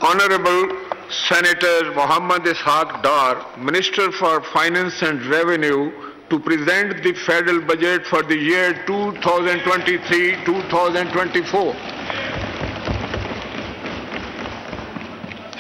Honorable Senator Mohammad Ishaq Dar, Minister for Finance and Revenue, to present the federal budget for the year 2023-2024.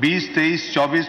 2023-24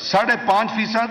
5.5%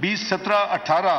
2017-18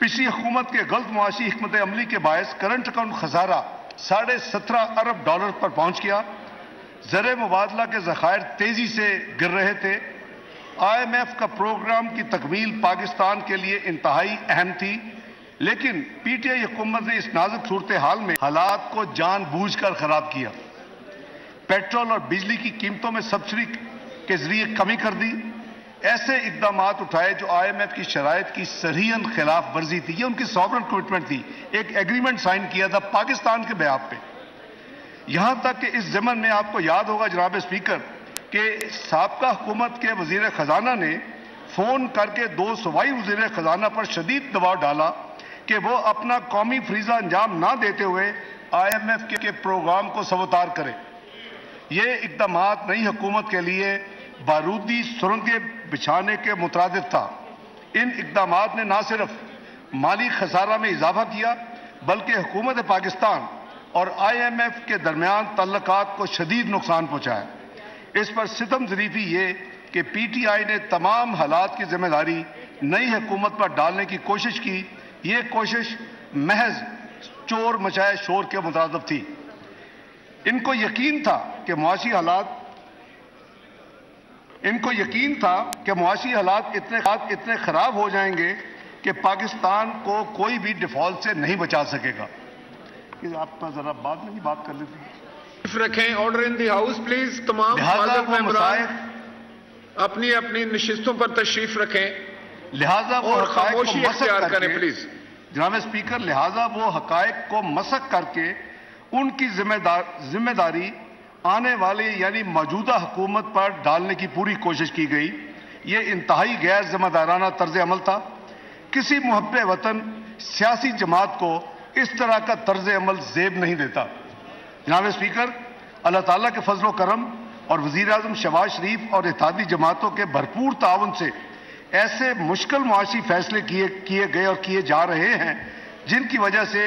پچھلی حکومت کے غلط معاشی حکمت عملی کے باعث کرنٹ اکاؤنٹ خسارہ $17.5 ارب پر پہنچ گیا. زر مبادلہ کے ذخائر تیزی سے گر رہے تھے. IMF کا پروگرام کی تکمیل پاکستان کے لیے انتہائی اہم تھی، لیکن PTI حکومت نے اس نازک صورتحال میں حالات کو جان بوجھ کر خراب کیا. پیٹرول اور بجلی کی قیمتوں میں سبسڈی کے ذریعے کمی کر دی. ایسے اقدامات اٹھائے جو IMF کی شرائط کی صریحاً خلاف ورزی تھی. یہ ان کی سوورن کمٹمنٹ تھی. ایک ایگریمنٹ سائن کیا تھا پاکستان کے بیاب پہ. یہاں تک کہ اس ضمن میں آپ کو یاد ہوگا جناب اسپیکر کہ سابقہ حکومت کے وزیر خزانہ نے فون کر کے 2 صوبائی وزیر خزانہ پر شدید دباؤ ڈالا کہ وہ اپنا قومی فریضہ انجام نہ دیتے ہوئے IMF کے پروگرام کو سبوتار کرے. یہ اقدامات نئی حکومت کے لیے بارودی سرنگیں بچھانے کے مترادف تھا. ان اقدامات نے نہ صرف مالی خسارہ میں اضافہ کیا بلکہ حکومت پاکستان اور IMF کے درمیان تعلقات کو شدید نقصان پہنچایا. اس پر ستم ظریفی یہ کہ PTI نے تمام حالات کی ذمہ داری نئی حکومت پر ڈالنے کی کوشش کی. یہ کوشش محض چور مچائے شور کے مترادف تھی. ان کو یقین تھا کہ معاشی حالات اتنے خراب ہو جائیں گے کہ پاکستان کو کوئی بھی ڈیفالٹ سے نہیں بچا سکے گا. آپ ذرا بعد میں ہی بات کر لیتے رکھیں. Order in the house please. تمام ممبران اپنی اپنی نشستوں پر تشریف رکھیں. لہذا وہ خاموشی اختیار کریں پلیز. جناب اسپیکر، لہذا وہ حقائق کو مسخ کر کے ان کی ذمہ داری آنے والی یعنی موجودہ حکومت پر ڈالنے کی پوری کوشش کی گئی. یہ انتہائی غیر ذمہ دارانہ طرز عمل تھا. کسی محب وطن سیاسی جماعت کو اس طرح کا طرز عمل زیب نہیں دیتا. جناب اسپیکر، اللہ تعالیٰ کے فضل و کرم اور وزیر اعظم شہباز شریف اور اتحادی جماعتوں کے بھرپور تعاون سے ایسے مشکل معاشی فیصلے کیے گئے اور کیے جا رہے ہیں جن کی وجہ سے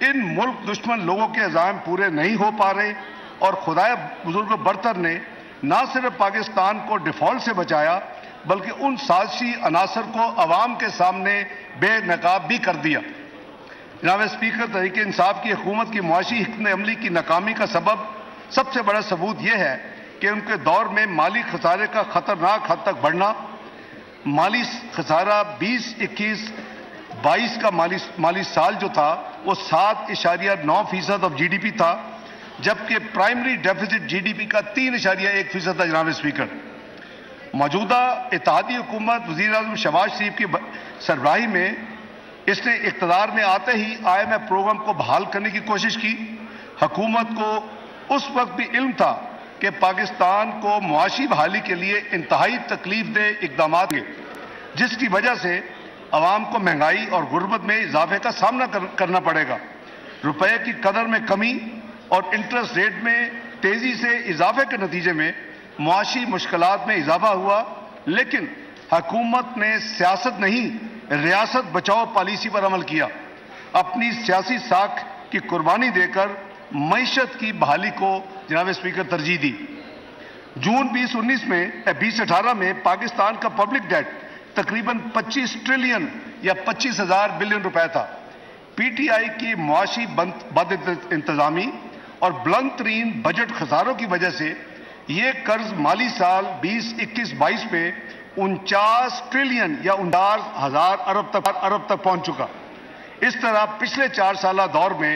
ان ملک دشمن لوگوں کے عزائم پورے نہیں ہو پا رہے، اور خدائے بزرگ برتر نے نہ صرف پاکستان کو ڈیفالٹ سے بچایا بلکہ ان سازشی عناصر کو عوام کے سامنے بے نقاب بھی کر دیا. جناب اسپیکر، تحریک انصاف کی حکومت کی معاشی حکمت عملی کی ناکامی کا سب سے بڑا ثبوت یہ ہے کہ ان کے دور میں مالی خسارے کا خطرناک حد تک بڑھنا. مالی خسارہ 2021-22 کا مالی سال جو تھا وہ 7.9% آف GDP تھا، جبکہ پرائمری ڈیفیسٹ GDP کا 3.1% تھا. جناب اسپیکر، موجودہ اتحادی حکومت وزیر اعظم شہباز شریف کی سربراہی میں اس نے اقتدار میں آتے ہی IMF پروگرام کو بحال کرنے کی کوشش کی. حکومت کو اس وقت بھی علم تھا کہ پاکستان کو معاشی بحالی کے لیے انتہائی تکلیف دہ اقدامات ہیں، جس کی وجہ سے عوام کو مہنگائی اور غربت میں اضافے کا سامنا کرنا پڑے گا. روپے کی قدر میں کمی اور انٹرسٹ ریٹ میں تیزی سے اضافے کے نتیجے میں معاشی مشکلات میں اضافہ ہوا، لیکن حکومت نے سیاست نہیں ریاست بچاؤ پالیسی پر عمل کیا. اپنی سیاسی ساکھ کی قربانی دے کر معیشت کی بحالی کو جناب اسپیکر ترجیح دی. جون 2018 میں پاکستان کا پبلک ڈیٹ تقریباً 25 ٹریلین یا 25,000 بلین روپے تھا. PTI کی معاشی بد انتظامی اور بلند ترین بجٹ خساروں کی وجہ سے یہ قرض مالی سال 2021-22 میں 49 ٹریلین یا 49,000 ارب تک پہنچ چکا. اس طرح پچھلے 4 سالہ دور میں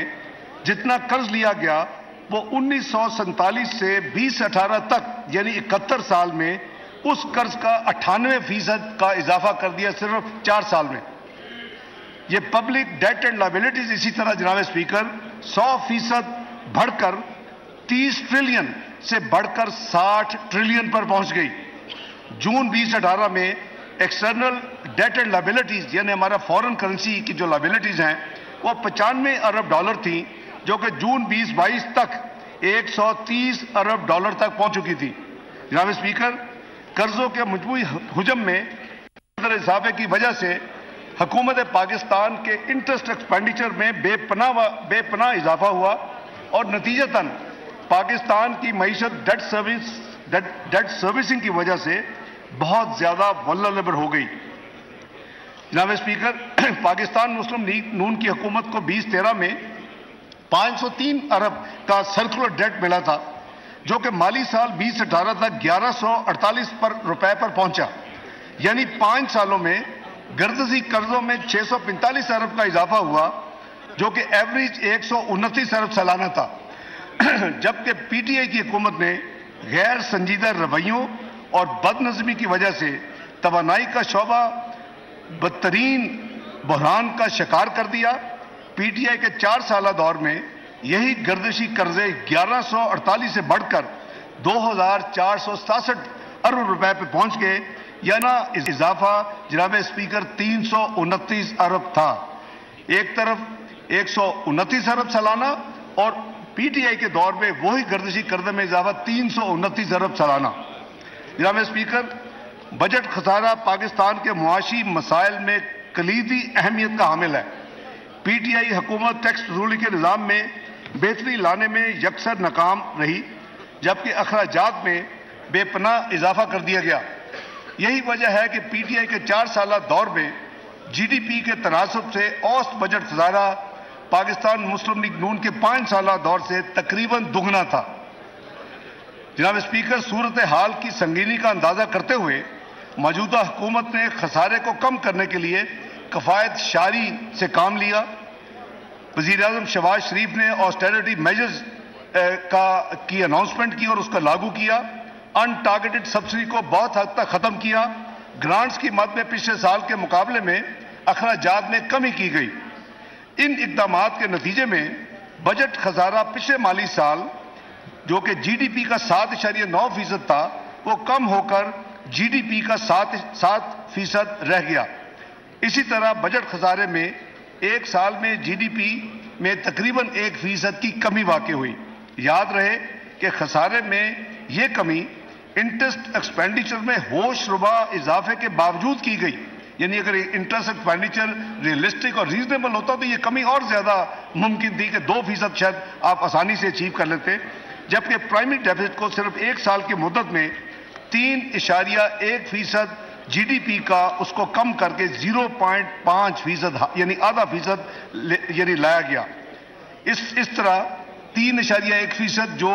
جتنا قرض لیا گیا وہ 1947 سے 2018 تک یعنی 71 سال میں اس قرض کا 98% کا اضافہ کر دیا صرف 4 سال میں. یہ پبلک ڈیٹ اینڈ لائبلٹیز اسی طرح جناب اسپیکر 100% بڑھ کر 30 ٹریلین سے بڑھ کر 60 ٹریلین پر پہنچ گئی. جون 2018 میں ایکسٹرنل ڈیٹ اینڈ لائبلٹیز یعنی ہمارا فورن کرنسی کی جو لائبلٹیز ہیں وہ 95 ارب ڈالر تھیں، جو کہ جون 2022 تک 130 ارب ڈالر تک پہنچ چکی تھی. جناب اسپیکر، قرضوں کے مجموعی حجم میں اضافے کی وجہ سے حکومت پاکستان کے انٹرسٹ ایکسپینڈیچر میں بے پناہ اضافہ ہوا اور نتیجتاً پاکستان کی معیشت ڈیٹ سروسنگ کی وجہ سے بہت زیادہ ولنریبل ہو گئی. جناب اسپیکر، پاکستان مسلم لیگ نون کی حکومت کو 2013 میں 503 ارب کا سرکولر ڈیٹ ملا تھا، جو کہ مالی سال 2018 تک 1148 روپے پر پہنچا، یعنی 5 سالوں میں گردشی قرضوں میں 645 ارب کا اضافہ ہوا، جو کہ ایوریج 129 ارب سالانہ تھا، جبکہ پی ٹی آئی کی حکومت نے غیر سنجیدہ رویوں اور بد نظمی کی وجہ سے توانائی کا شعبہ بدترین بحران کا شکار کر دیا۔ پی ٹی آئی کے 4 سالہ دور میں یہی گردشی قرضے 1148 سے بڑھ کر 2467 ارب روپے پہ پہنچ گئے، یعنی اضافہ جناب اسپیکر 329 ارب تھا۔ ایک طرف 129 ارب سالانہ اور پی ٹی آئی کے دور میں وہی گردشی قرضے میں اضافہ 329 ارب سالانہ۔ جناب اسپیکر، بجٹ خسارہ پاکستان کے معاشی مسائل میں کلیدی اہمیت کا حامل ہے۔ پی ٹی آئی حکومت ٹیکس وصولی کے نظام میں بہتری لانے میں یکسر ناکام رہی، جبکہ اخراجات میں بے پناہ اضافہ کر دیا گیا۔ یہی وجہ ہے کہ پی ٹی آئی کے 4 سالہ دور میں جی ڈی پی کے تناسب سے اوسط بجٹ خسارہ پاکستان مسلم لیگ نون کے 5 سالہ دور سے تقریباً دگنا تھا۔ جناب اسپیکر، صورتحال کی سنگینی کا اندازہ کرتے ہوئے موجودہ حکومت نے خسارے کو کم کرنے کے لیے کفایت شاری سے کام لیا۔ وزیر اعظم شہباز شریف نے آسٹیرٹی میجرز کی اناؤنسمنٹ کی اور اس کا لاگو کیا۔ ان ٹارگیٹڈ سبسڈی کو بہت حد تک ختم کیا۔ گرانٹس کی مد میں پچھلے سال کے مقابلے میں اخراجات میں کمی کی گئی۔ ان اقدامات کے نتیجے میں بجٹ خسارہ پچھلے مالی سال جو کہ جی ڈی پی کا 7.9% تھا، وہ کم ہو کر جی ڈی پی کا 7% رہ گیا۔ اسی طرح بجٹ خسارے میں ایک سال میں جی ڈی پی میں تقریباً 1% کی کمی واقع ہوئی۔ یاد رہے کہ خسارے میں یہ کمی انٹرسٹ ایکسپینڈیچر میں ہوش ربا اضافے کے باوجود کی گئی، یعنی اگر انٹرسٹ ایکسپینڈیچر ریئلسٹک اور ریزنیبل ہوتا تو یہ کمی اور زیادہ ممکن تھی کہ 2% شاید آپ آسانی سے اچیو کر لیتے، جبکہ پرائمری ڈیفیسٹ کو صرف 1 سال کی مدت میں 3.1% جی ڈی پی کا اس کو کم کر کے 0.5% یعنی آدھا فیصد یعنی لایا گیا۔ اس طرح 3.1% جو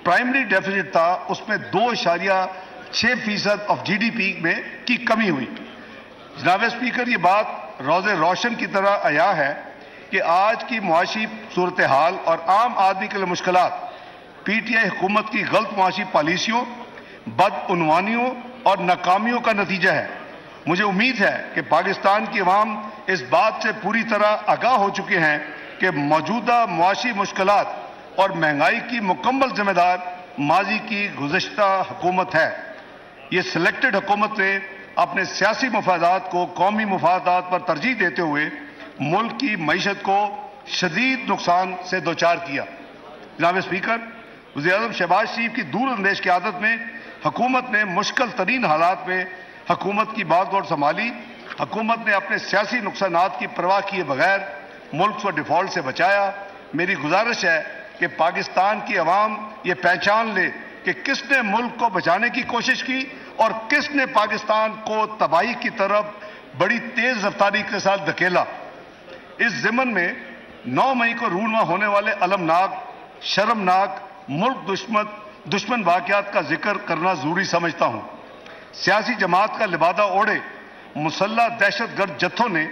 پرائمری ڈیفیسٹ تھا اس میں 2.6% آف جی ڈی پی میں کی کمی ہوئی۔ جناب اسپیکر، یہ بات روز روشن کی طرح عیاں ہے کہ آج کی معاشی صورتحال اور عام آدمی کے لیے مشکلات پی ٹی آئی حکومت کی غلط معاشی پالیسیوں، بدعنوانیوں اور ناکامیوں کا نتیجہ ہے۔ مجھے امید ہے کہ پاکستان کی عوام اس بات سے پوری طرح آگاہ ہو چکے ہیں کہ موجودہ معاشی مشکلات اور مہنگائی کی مکمل ذمہ دار ماضی کی گزشتہ حکومت ہے۔ یہ سلیکٹڈ حکومت نے اپنے سیاسی مفادات کو قومی مفادات پر ترجیح دیتے ہوئے ملک کی معیشت کو شدید نقصان سے دوچار کیا۔ جناب اسپیکر، وزیر اعظم شہباز شریف کی دور اندیش قیادت میں حکومت نے مشکل ترین حالات میں حکومت کی باغ دوڑ سنبھالی۔ حکومت نے اپنے سیاسی نقصانات کی پرواہ کیے بغیر ملک کو ڈیفالٹ سے بچایا۔ میری گزارش ہے کہ پاکستان کی عوام یہ پہچان لے کہ کس نے ملک کو بچانے کی کوشش کی اور کس نے پاکستان کو تباہی کی طرف بڑی تیز رفتاری کے ساتھ دھکیلا۔ اس ضمن میں 9 مئی کو رونما ہونے والے المناک، شرمناک، ملک دشمن واقعات کا ذکر کرنا ضروری سمجھتا ہوں۔ سیاسی جماعت کا لبادہ اوڑھے مسلح دہشت گرد جتھوں نے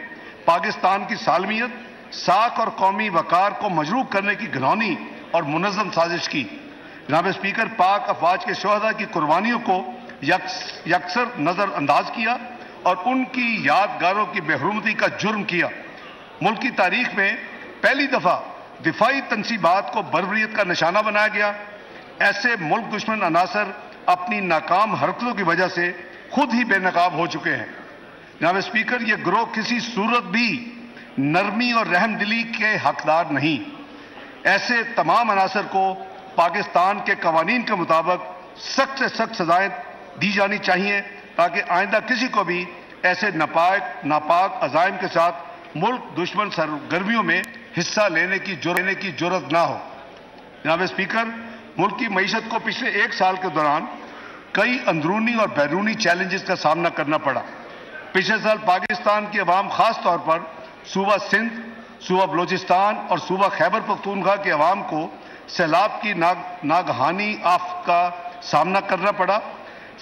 پاکستان کی سالمیت، ساکھ اور قومی وقار کو مجروح کرنے کی گھناؤنی اور منظم سازش کی۔ جناب اسپیکر، پاک افواج کے شہداء کی قربانیوں کو یکسر نظر انداز کیا اور ان کی یادگاروں کی بے حرمتی کا جرم کیا۔ ملک کی تاریخ میں پہلی دفعہ دفاعی تنصیبات کو بربریت کا نشانہ بنایا گیا۔ ایسے ملک دشمن عناصر اپنی ناکام حرکتوں کی وجہ سے خود ہی بے نقاب ہو چکے ہیں۔ جناب اسپیکر، یہ گروہ کسی صورت بھی نرمی اور رحم دلی کے حقدار نہیں۔ ایسے تمام عناصر کو پاکستان کے قوانین کے مطابق سخت سے سخت سزائیں دی جانی چاہیے تاکہ آئندہ کسی کو بھی ایسے ناپاک عزائم کے ساتھ ملک دشمن سرگرمیوں میں حصہ لینے کی جرات نہ ہو۔ جناب اسپیکر، ملک کی معیشت کو پچھلے 1 سال کے دوران کئی اندرونی اور بیرونی چیلنجز کا سامنا کرنا پڑا۔ پچھلے سال پاکستان کی عوام خاص طور پر صوبہ سندھ، صوبہ بلوچستان اور صوبہ خیبر پختونخوا کے عوام کو سیلاب کی ناگہانی آفت کا سامنا کرنا پڑا۔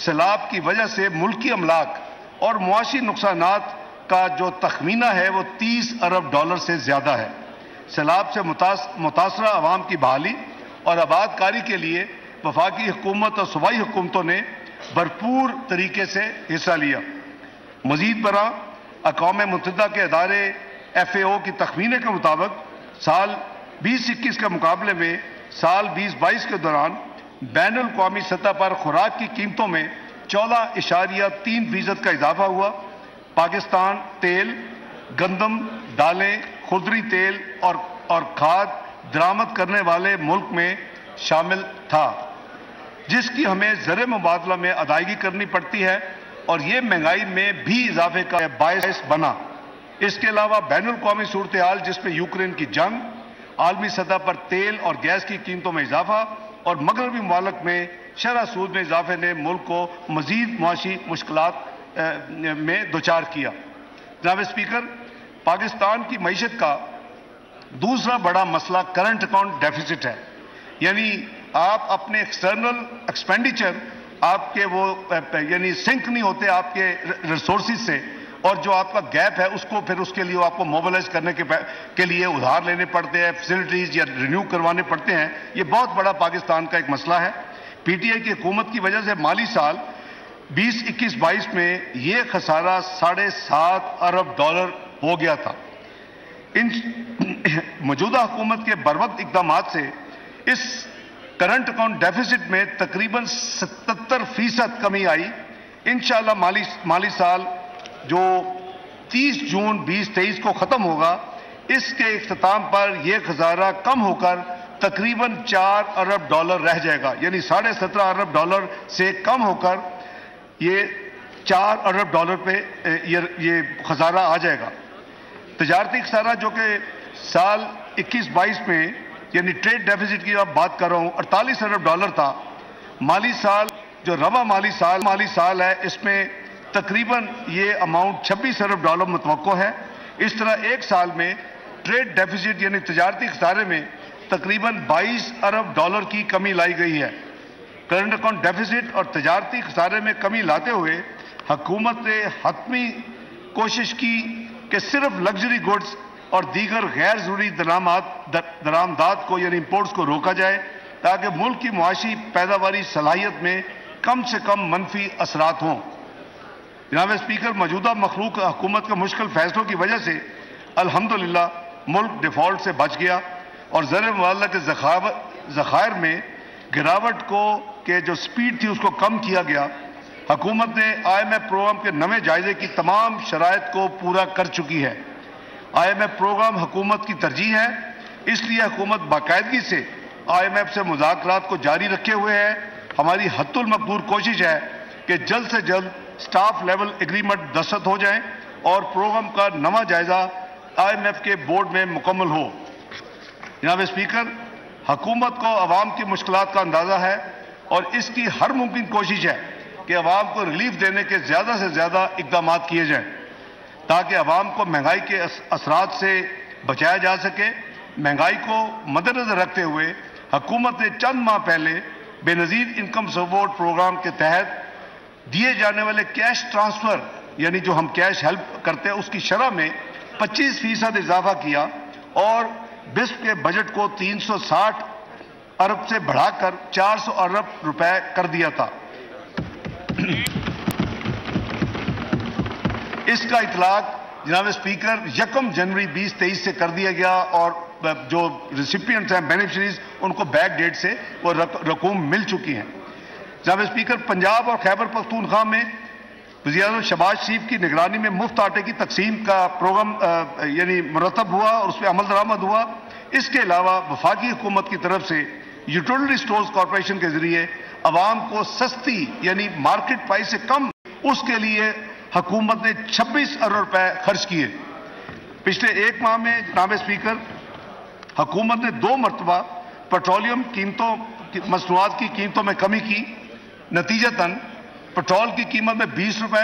سیلاب کی وجہ سے ملکی املاک اور معاشی نقصانات کا جو تخمینہ ہے وہ 30 ارب ڈالر سے زیادہ ہے۔ سیلاب سے متاثرہ عوام کی بحالی اور آباد کاری کے لیے وفاقی حکومت اور صوبائی حکومتوں نے بھرپور طریقے سے حصہ لیا۔ مزید برآں اقوام متحدہ کے ادارے FAO کی تخمینے کے مطابق سال 2021 کے مقابلے میں سال 2022 کے دوران بین الاقوامی سطح پر خوراک کی قیمتوں میں 14.3% کا اضافہ ہوا۔ پاکستان تیل، گندم، دالیں، خضری تیل اور کھاد درآمد کرنے والے ملک میں شامل تھا، جس کی ہمیں زر مبادلہ میں ادائیگی کرنی پڑتی ہے اور یہ مہنگائی میں بھی اضافے کا باعث بنا۔ اس کے علاوہ بین الاقوامی صورتحال جس میں یوکرین کی جنگ، عالمی سطح پر تیل اور گیس کی قیمتوں میں اضافہ اور مغربی ممالک میں شرح سود میں اضافے نے ملک کو مزید معاشی مشکلات میں دوچار کیا۔ جناب اسپیکر، پاکستان کی معیشت کا دوسرا بڑا مسئلہ کرنٹ اکاؤنٹ ڈیفیسٹ ہے، یعنی آپ اپنے ایکسٹرنل ایکسپینڈیچر آپ کے وہ یعنی سنک نہیں ہوتے آپ کے ریسورسز سے، اور جو آپ کا گیپ ہے اس کو پھر اس کے لیے آپ کو موبلائز کرنے کے لیے ادھار لینے پڑتے ہیں، فیسلٹیز یا رینیو کروانے پڑتے ہیں۔ یہ بہت بڑا پاکستان کا ایک مسئلہ ہے۔ PTI کی حکومت کی وجہ سے مالی سال 2021-22 میں یہ خسارہ 7.5 ارب ڈالر ہو گیا تھا۔ ان موجودہ حکومت کے بروقت اقدامات سے اس کرنٹ اکاؤنٹ ڈیفیسٹ میں تقریباً 77% کمی آئی۔ انشاءاللہ مالی سال جو 30 جون 2023 کو ختم ہوگا، اس کے اختتام پر یہ خسارہ کم ہو کر تقریباً 4 ارب ڈالر رہ جائے گا، یعنی 17.5 ارب ڈالر سے کم ہو کر یہ 4 ارب ڈالر پہ یہ خسارہ آ جائے گا۔ تجارتی خسارہ جو کہ سال 21-22 میں یعنی ٹریڈ ڈیفیسٹ کی اب بات کر رہا ہوں 48 ارب ڈالر تھا۔ مالی سال جو رواں مالی سال ہے اس میں تقریباً یہ اماؤنٹ 26 ارب ڈالر متوقع ہے۔ اس طرح ایک سال میں ٹریڈ ڈیفیسٹ یعنی تجارتی خسارے میں تقریباً 22 ارب ڈالر کی کمی لائی گئی ہے۔ کرنٹ اکاؤنٹ ڈیفیسٹ اور تجارتی خسارے میں کمی لاتے ہوئے حکومت نے حتمی کوشش کی کہ صرف لگژری گڈز اور دیگر غیر ضروری درآمدات کو یعنی امپورٹس کو روکا جائے تاکہ ملک کی معاشی پیداواری صلاحیت میں کم سے کم منفی اثرات ہوں۔ جناب اسپیکر، موجودہ مخلوق حکومت کے مشکل فیصلوں کی وجہ سے الحمدللہ ملک ڈیفالٹ سے بچ گیا اور زر مبادلہ کے ذخائر میں گراوٹ کے جو سپیڈ تھی اس کو کم کیا گیا۔ حکومت نے IMF پروگرام کے نئے جائزے کی تمام شرائط کو پورا کر چکی ہے۔ IMF پروگرام حکومت کی ترجیح ہے، اس لیے حکومت باقاعدگی سے IMF سے مذاکرات کو جاری رکھے ہوئے ہے۔ ہماری حد المقدور کوشش ہے کہ جلد سے جلد سٹاف لیول ایگریمنٹ دستخط ہو جائیں اور پروگرام کا نیا جائزہ IMF کے بورڈ میں مکمل ہو۔ جناب اسپیکر، حکومت کو عوام کی مشکلات کا اندازہ ہے اور اس کی ہر ممکن کوشش ہے کہ عوام کو ریلیف دینے کے زیادہ سے زیادہ اقدامات کیے جائیں تاکہ عوام کو مہنگائی کے اثرات سے بچایا جا سکے۔ مہنگائی کو مدنظر رکھتے ہوئے حکومت نے چند ماہ پہلے بے نظیر انکم سپورٹ پروگرام کے تحت دیے جانے والے کیش ٹرانسفر یعنی جو ہم کیش ہیلپ کرتے ہیں اس کی شرح میں 25% اضافہ کیا اور بسپ کے بجٹ کو 360 ارب سے بڑھا کر 400 ارب روپے کر دیا تھا۔ اس کا اطلاق جناب اسپیکر 1 جنوری 2023 سے کر دیا گیا اور جو ریسیپینٹس ہیں بینیفیشریز ان کو بیک ڈیٹ سے وہ رقوم مل چکی ہیں۔ جناب اسپیکر، پنجاب اور خیبر پختونخوا میں وزیر اعظم شہباز شریف کی نگرانی میں مفت آٹے کی تقسیم کا پروگرام یعنی مرتب ہوا اور اس پہ عمل درآمد ہوا۔ اس کے علاوہ وفاقی حکومت کی طرف سے یوٹیلٹی سٹورز کارپوریشن کے ذریعے عوام کو سستی یعنی مارکیٹ پرائس سے کم اس کے لیے حکومت نے 26 ارب روپے خرچ کیے۔ پچھلے ایک ماہ میں جناب اسپیکر حکومت نے 2 مرتبہ پیٹرولیم مصنوعات کی قیمتوں میں کمی کی۔ نتیجتاً پٹرول کی قیمت میں 20 روپے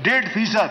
1.5%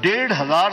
1500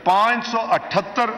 578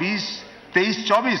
2023-24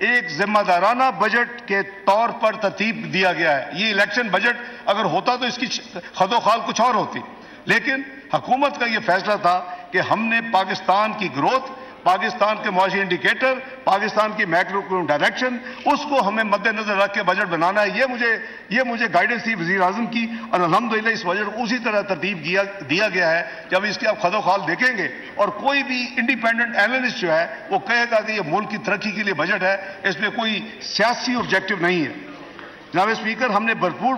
ایک ذمہ دارانہ بجٹ کے طور پر ترتیب دیا گیا ہے. یہ الیکشن بجٹ اگر ہوتا تو اس کی خد و خال کچھ اور ہوتی، لیکن حکومت کا یہ فیصلہ تھا کہ ہم نے پاکستان کی گروتھ، پاکستان کے معاشی انڈیکیٹر، پاکستان کی میکرو اکنامک ڈائریکشن، اس کو ہمیں مد نظر رکھ کے بجٹ بنانا ہے. یہ مجھے گائیڈنس تھی وزیر اعظم کی، اور الحمدللہ اس بجٹ کو اسی طرح ترتیب دیا گیا ہے. جب اس کے آپ خد و خال دیکھیں گے اور کوئی بھی انڈیپینڈنٹ اینالسٹ جو ہے وہ کہے گا کہ یہ ملک کی ترقی کے لیے بجٹ ہے، اس میں کوئی سیاسی آبجیکٹو نہیں ہے. جناب اسپیکر، ہم نے بھرپور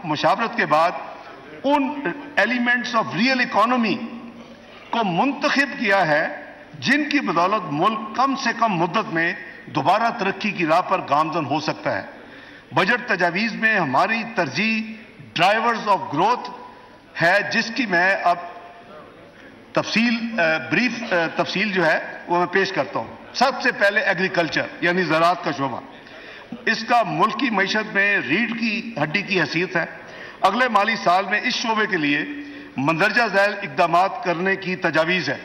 مشاورت کے بعد ان ایلیمنٹس آف ریئل اکانومی کو منتخب کیا ہے جن کی بدولت ملک کم سے کم مدت میں دوبارہ ترقی کی راہ پر گامزن ہو سکتا ہے. بجٹ تجاویز میں ہماری ترجیح ڈرائیورز آف گروتھ ہے، جس کی میں اب تفصیل جو ہے وہ میں پیش کرتا ہوں. سب سے پہلے ایگریکلچر یعنی زراعت کا شعبہ، اس کا ملکی معیشت میں ریڑھ کی ہڈی کی حیثیت ہے. اگلے مالی سال میں اس شعبے کے لیے مندرجہ ذیل اقدامات کرنے کی تجاویز ہے.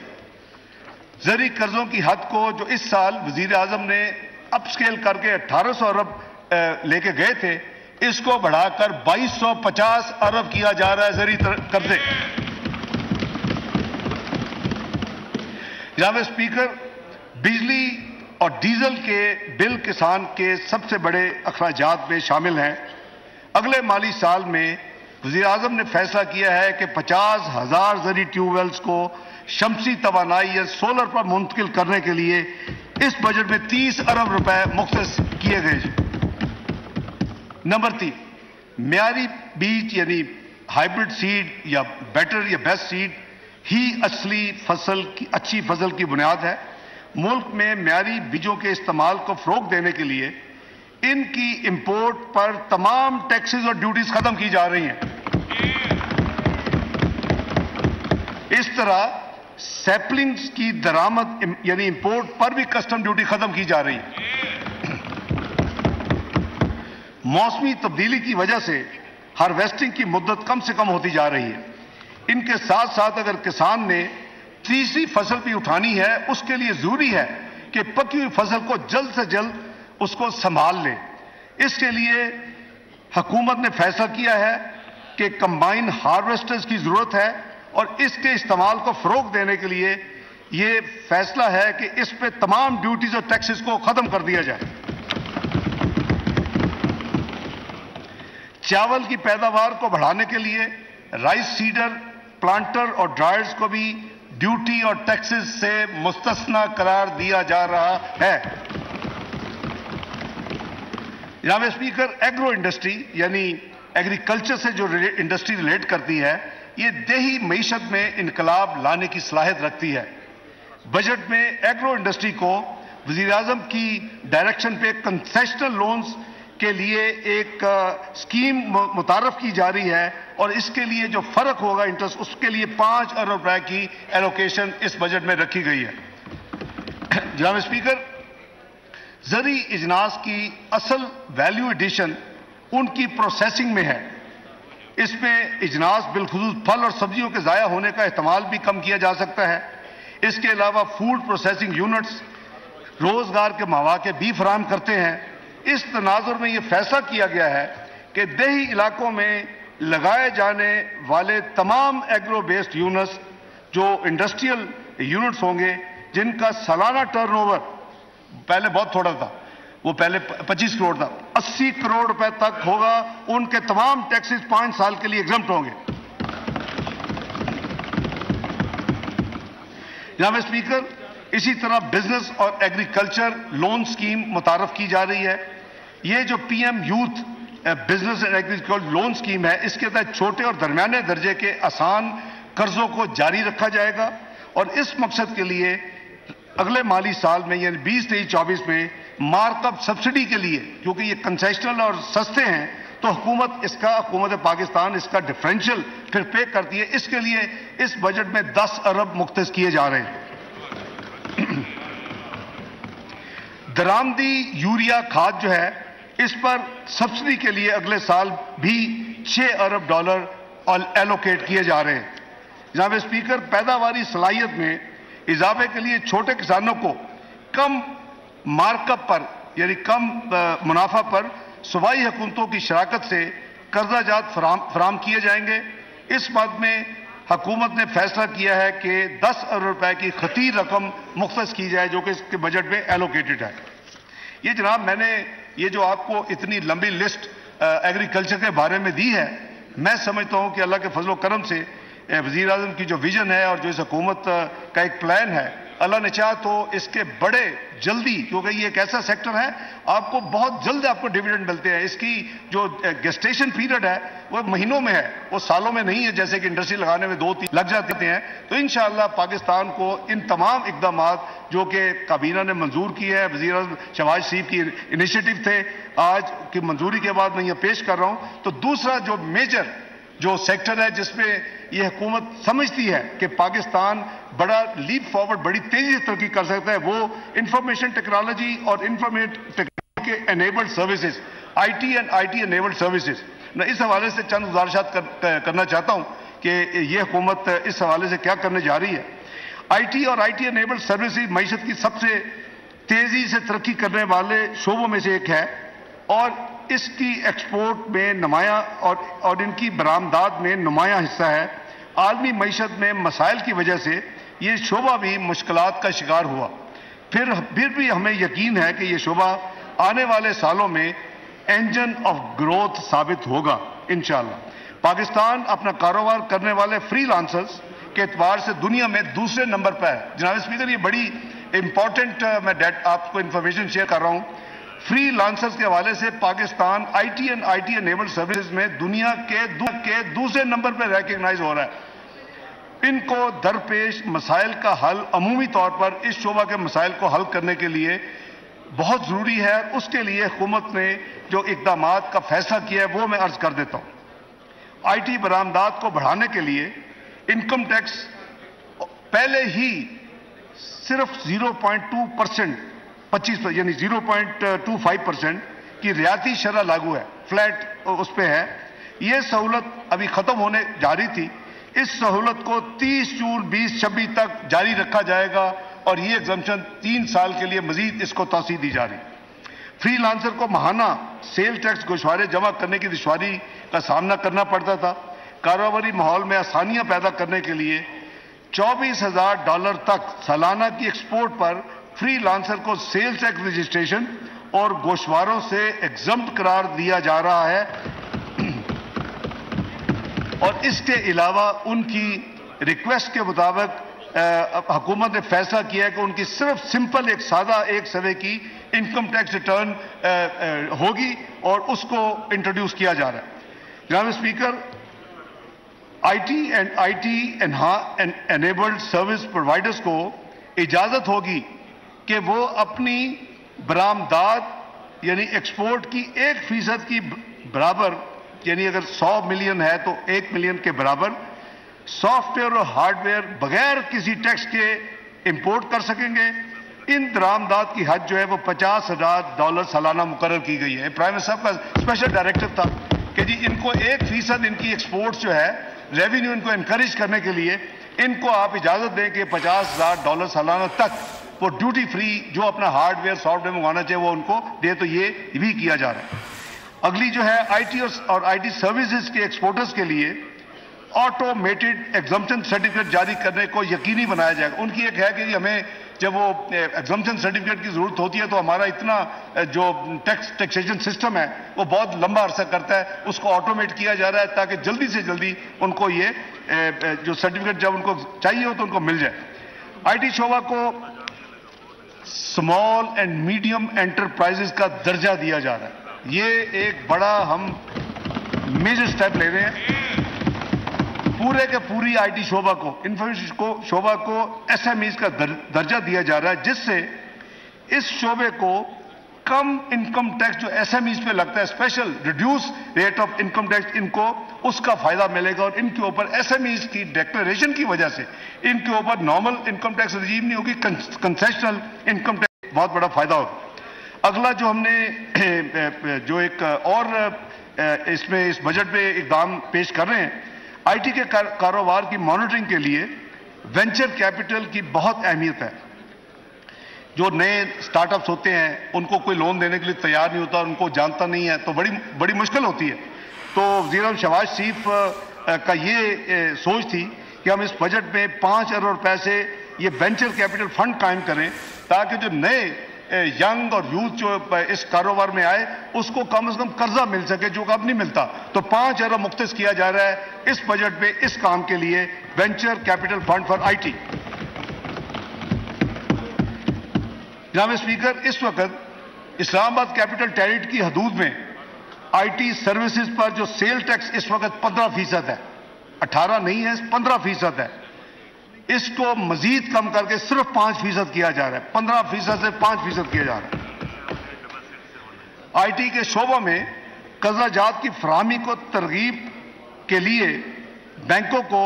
زرعی قرضوں کی حد کو جو اس سال وزیر اعظم نے اپ سکیل کر کے 1800 ارب لے کے گئے تھے، اس کو بڑھا کر 2250 ارب کیا جا رہا ہے زرعی قرضے. جناب اسپیکر، بجلی اور ڈیزل کے بل کسان کے سب سے بڑے اخراجات میں شامل ہیں. اگلے مالی سال میں وزیر اعظم نے فیصلہ کیا ہے کہ 50,000 زرعی ٹیوب ویلز کو شمسی توانائی یا سولر پر منتقل کرنے کے لیے اس بجٹ میں 30 ارب روپے مختص کیے گئے. نمبر 3، معیاری بیج یعنی ہائیبرڈ سیڈ یا بیٹر یا بیسٹ سیڈ ہی اچھی فصل کی بنیاد ہے. ملک میں معیاری بیجوں کے استعمال کو فروغ دینے کے لیے ان کی امپورٹ پر تمام ٹیکسز اور ڈیوٹیز ختم کی جا رہی ہیں. اس طرح سیپلنگز کی درآمد یعنی امپورٹ پر بھی کسٹم ڈیوٹی ختم کی جا رہی ہے. موسمی تبدیلی کی وجہ سے ہارویسٹنگ کی مدت کم سے کم ہوتی جا رہی ہے. ان کے ساتھ ساتھ اگر کسان نے تیسری فصل بھی اٹھانی ہے، اس کے لیے ضروری ہے کہ پکی ہوئی فصل کو جلد سے جلد اس کو سنبھال لے. اس کے لیے حکومت نے فیصلہ کیا ہے کہ کمبائن ہارویسٹرز کی ضرورت ہے، اور اس کے استعمال کو فروغ دینے کے لیے یہ فیصلہ ہے کہ اس پہ تمام ڈیوٹیز اور ٹیکسز کو ختم کر دیا جائے. چاول کی پیداوار کو بڑھانے کے لیے رائس سیڈر، پلانٹر اور ڈرائرز کو بھی ڈیوٹی اور ٹیکسز سے مستثنی قرار دیا جا رہا ہے. جناب اسپیکر، ایگرو انڈسٹری یعنی ایگریکلچر سے جو انڈسٹری ریلیٹ کرتی ہے، یہ دیہی معیشت میں انقلاب لانے کی صلاحیت رکھتی ہے. بجٹ میں ایگرو انڈسٹری کو وزیر اعظم کی ڈائریکشن پہ کنسیشنل لونز کے لیے ایک اسکیم متعارف کی جا رہی ہے، اور اس کے لیے جو فرق ہوگا انٹرسٹ، اس کے لیے 5 ارب روپے کی ایلوکیشن اس بجٹ میں رکھی گئی ہے. جناب اسپیکر، زرعی اجناس کی اصل ویلیو ایڈیشن ان کی پروسیسنگ میں ہے. اس میں اجناس بالخصوص پھل اور سبزیوں کے ضائع ہونے کا احتمال بھی کم کیا جا سکتا ہے. اس کے علاوہ فوڈ پروسیسنگ یونٹس روزگار کے مواقع بھی فراہم کرتے ہیں. اس تناظر میں یہ فیصلہ کیا گیا ہے کہ دیہی علاقوں میں لگائے جانے والے تمام ایگرو بیسڈ یونٹس جو انڈسٹریل یونٹس ہوں گے، جن کا سالانہ ٹرن اوور پہلے بہت تھوڑا تھا، وہ پہلے 25 کروڑ تھا، 80 کروڑ روپے تک ہوگا، ان کے تمام ٹیکسز 5 سال کے لیے ایگزمپٹ ہوں گے. جناب اسپیکر، اسی طرح بزنس اور ایگریکلچر لون سکیم متعارف کی جا رہی ہے. یہ جو P M youth business and agriculture loan scheme ہے، اس کے تحت چھوٹے اور درمیانے درجے کے آسان قرضوں کو جاری رکھا جائے گا، اور اس مقصد کے لیے اگلے مالی سال میں یعنی 2023-24 میں مارک اپ سبسڈی کے لیے، کیونکہ یہ کنسیشنل اور سستے ہیں تو حکومت پاکستان اس کا ڈفرینشیل پھر پے کرتی ہے. اس کے لیے اس بجٹ میں 10 ارب مختص کیے جا رہے ہیں. درآمدی یوریا کھاد جو ہے، اس پر سبسڈی کے لیے اگلے سال بھی 6 ارب ڈالر ایلوکیٹ کیے جا رہے ہیں. جناب اسپیکر، پیداواری صلاحیت میں اضافے کے لیے چھوٹے کسانوں کو کم مارک اپ پر یعنی کم منافع پر صوبائی حکومتوں کی شراکت سے قرضہ جات فراہم کیے جائیں گے۔ اس بات میں حکومت نے فیصلہ کیا ہے کہ 10 ارب روپے کی خطیر رقم مختص کی جائے جو کہ اس کے بجٹ میں ایلوکیٹڈ ہے۔ یہ جناب میں نے یہ جو آپ کو اتنی لمبی لسٹ ایگریکلچر کے بارے میں دی ہے، میں سمجھتا ہوں کہ اللہ کے فضل و کرم سے وزیر اعظم کی جو ویژن ہے اور جو اس حکومت کا ایک پلان ہے، اللہ نے چاہا تو اس کے بڑے جلدی، کیونکہ یہ ایک ایسا سیکٹر ہے آپ کو بہت جلد آپ کو ڈیویڈنڈ ملتے ہیں۔ اس کی جو گیسٹیشن پیریڈ ہے وہ مہینوں میں ہے، وہ سالوں میں نہیں ہے جیسے کہ انڈسٹری لگانے میں 2-3 لگ جاتے ہیں۔ تو انشاءاللہ پاکستان کو ان تمام اقدامات جو کہ کابینہ نے منظور کی ہے، وزیر اعظم شہباز شریف کی انیشیٹو تھے، آج کی منظوری کے بعد میں یہ پیش کر رہا ہوں۔ تو دوسرا جو میجر جو سیکٹر ہے جس میں یہ حکومت سمجھتی ہے کہ پاکستان بڑا لیپ فارورڈ بڑی تیزی سے ترقی کر سکتا ہے، وہ انفارمیشن ٹیکنالوجی اور انفارمیشن ٹیکنالوجی کے enabled services, I T enabled services. میں اس حوالے سے چند گزارشات کرنا چاہتا ہوں کہ یہ حکومت اس حوالے سے کیا کرنے جا رہی ہے۔ آئی ٹی اور آئی ٹی انیبلڈ سروسز معیشت کی سب سے تیزی سے ترقی کرنے والے شعبوں میں سے ایک ہے اور اس کی ایکسپورٹ میں نمایاں اور ان کی برآمدات میں نمایاں حصہ ہے۔ عالمی معیشت میں مسائل کی وجہ سے یہ شعبہ بھی مشکلات کا شکار ہوا، پھر بھی ہمیں یقین ہے کہ یہ شعبہ آنے والے سالوں میں انجن آف گروتھ ثابت ہوگا انشاءاللہ۔ پاکستان اپنا کاروبار کرنے والے فری لانسرز کے اعتبار سے دنیا میں دوسرے نمبر پر ہے۔ جناب اسپیکر، یہ بڑی امپورٹنٹ میں آپ کو انفارمیشن شیئر کر رہا ہوں۔ فری لانسرز کے حوالے سے Pakistan I T enabled services میں دنیا کے دوسرے نمبر پہ ریکگنائز ہو رہا ہے۔ ان کو درپیش مسائل کا حل عمومی طور پر اس شعبہ کے مسائل کو حل کرنے کے لیے بہت ضروری ہے۔ اس کے لیے حکومت نے جو اقدامات کا فیصلہ کیا ہے وہ میں عرض کر دیتا ہوں۔ آئی ٹی برآمدات کو بڑھانے کے لیے انکم ٹیکس پہلے ہی صرف 0.2% 25 یعنی 0.25% کی ریاتی شرح لاگو ہے، فلیٹ اس پہ ہے۔ یہ سہولت ابھی ختم ہونے جا رہی تھی، اس سہولت کو 30 جون 2026 تک جاری رکھا جائے گا اور یہ ایگزمپشن 3 سال کے لیے مزید اس کو توسیع دی جا رہی ہے۔ فری لانسر کو ماہانہ سیل ٹیکس گوشوارے جمع کرنے کی دشواری کا سامنا کرنا پڑتا تھا۔ کاروباری ماحول میں آسانیاں پیدا کرنے کے لیے $24,000 تک سالانہ کی ایکسپورٹ پر فری لانسر کو سیل ٹیکس رجسٹریشن اور گوشواروں سے ایگزمپٹ قرار دیا جا رہا ہے اور اس کے علاوہ ان کی ریکویسٹ کے مطابق حکومت نے فیصلہ کیا ہے کہ ان کی صرف سمپل ایک سادہ 1 سوے کی انکم ٹیکس ریٹرن ہوگی اور اس کو انٹروڈیوس کیا جا رہا ہے۔ جناب speaker, I T enabled service providers کو اجازت ہوگی کہ وہ اپنی برآمدات یعنی ایکسپورٹ کی 1% کی برابر، یعنی اگر 100 ملین ہے تو 1 ملین کے برابر سافٹ ویئر اور ہارڈ ویئر بغیر کسی ٹیکس کے امپورٹ کر سکیں گے۔ ان درآمدات کی حد جو ہے وہ $50,000 سالانہ مقرر کی گئی ہے۔ پرائم منسٹر صاحب کا اسپیشل ڈائریکٹو تھا کہ جی ان کو 1% ان کی ایکسپورٹ جو ہے ریونیو ان کو انکریج کرنے کے لیے ان کو آپ اجازت دیں کہ $50,000 سالانہ تک وہ ڈیوٹی فری جو اپنا ہارڈ ویئر سافٹ ویئر منگوانا چاہے وہ ان کو دے، تو یہ بھی کیا جا رہا ہے۔ اگلی جو ہے آئی ٹی اور آئی ٹی سروسز کے ایکسپورٹرز کے لیے آٹومیٹڈ ایگزمپشن سرٹیفکیٹ جاری کرنے کو یقینی بنایا جائے گا۔ ان کی ایک ہے کہ ہمیں جب وہ ایگزمپشن سرٹیفکیٹ کی ضرورت ہوتی ہے تو ہمارا اتنا جو ٹیکسیشن سسٹم ہے وہ بہت لمبا عرصہ کرتا ہے، اس کو آٹومیٹ کیا جا رہا ہے تاکہ جلدی سے جلدی ان کو یہ جو سرٹیفکیٹ جب ان کو چاہیے ہو تو ان کو مل جائے۔ آئی ٹی شعبہ کو اسمال اینڈ میڈیم انٹرپرائزز کا درجہ دیا جا رہا ہے۔ یہ ایک بڑا ہم میجر سٹیپ لے رہے ہیں۔ پورے کے پوری آئی ٹی شعبہ کو انفارمیشن شعبہ کو ایس ایم ایز کا درجہ دیا جا رہا ہے، جس سے اس شعبے کو کم انکم ٹیکس جو ایس ایم ایز پہ لگتا ہے، special reduced rate of income tax, ان کو اس کا فائدہ ملے گا اور ان کے اوپر ایس ایم ایز کی ڈیکلیریشن کی وجہ سے ان کے اوپر نارمل انکم ٹیکس رجیم نہیں ہوگی، کنسیشنل انکم ٹیکس بہت بڑا فائدہ ہوگا۔ اگلا جو ہم نے جو ایک اور اس بجٹ میں اقدام پیش کر رہے ہیں، آئی ٹی کے کاروبار کی مانیٹرنگ کے لیے وینچر کیپٹل کی بہت اہمیت ہے۔ جو نئے سٹارٹ اپس ہوتے ہیں ان کو کوئی لون دینے کے لیے تیار نہیں ہوتا، ان کو جانتا نہیں ہے، تو بڑی مشکل ہوتی ہے۔ تو وزیر اعظم شہباز شریف کا یہ سوچ تھی کہ ہم اس بجٹ میں 5 ارب روپے سے یہ وینچر کیپٹل فنڈ قائم کریں تاکہ جو نئے ینگ اور یوتھ جو اس کاروبار میں آئے اس کو کم از کم قرضہ مل سکے جو کہ اب نہیں ملتا۔ تو 5 ارب مختص کیا جا رہا ہے اس بجٹ میں اس کام کے لیے، venture capital fund for I T. جناب اسپیکر، اس وقت اسلام آباد کیپٹل ٹیریٹری کی حدود میں آئی ٹی سروسز پر جو سیل ٹیکس اس وقت 15% ہے، 18 نہیں ہے، 15% ہے، اس کو مزید کم کر کے صرف 5% کیا جا رہا ہے، 15% سے 5% کیا جا رہا ہے۔ آئی ٹی کے شعبوں میں قرضہ جات کی فراہمی کو ترغیب کے لیے بینکوں کو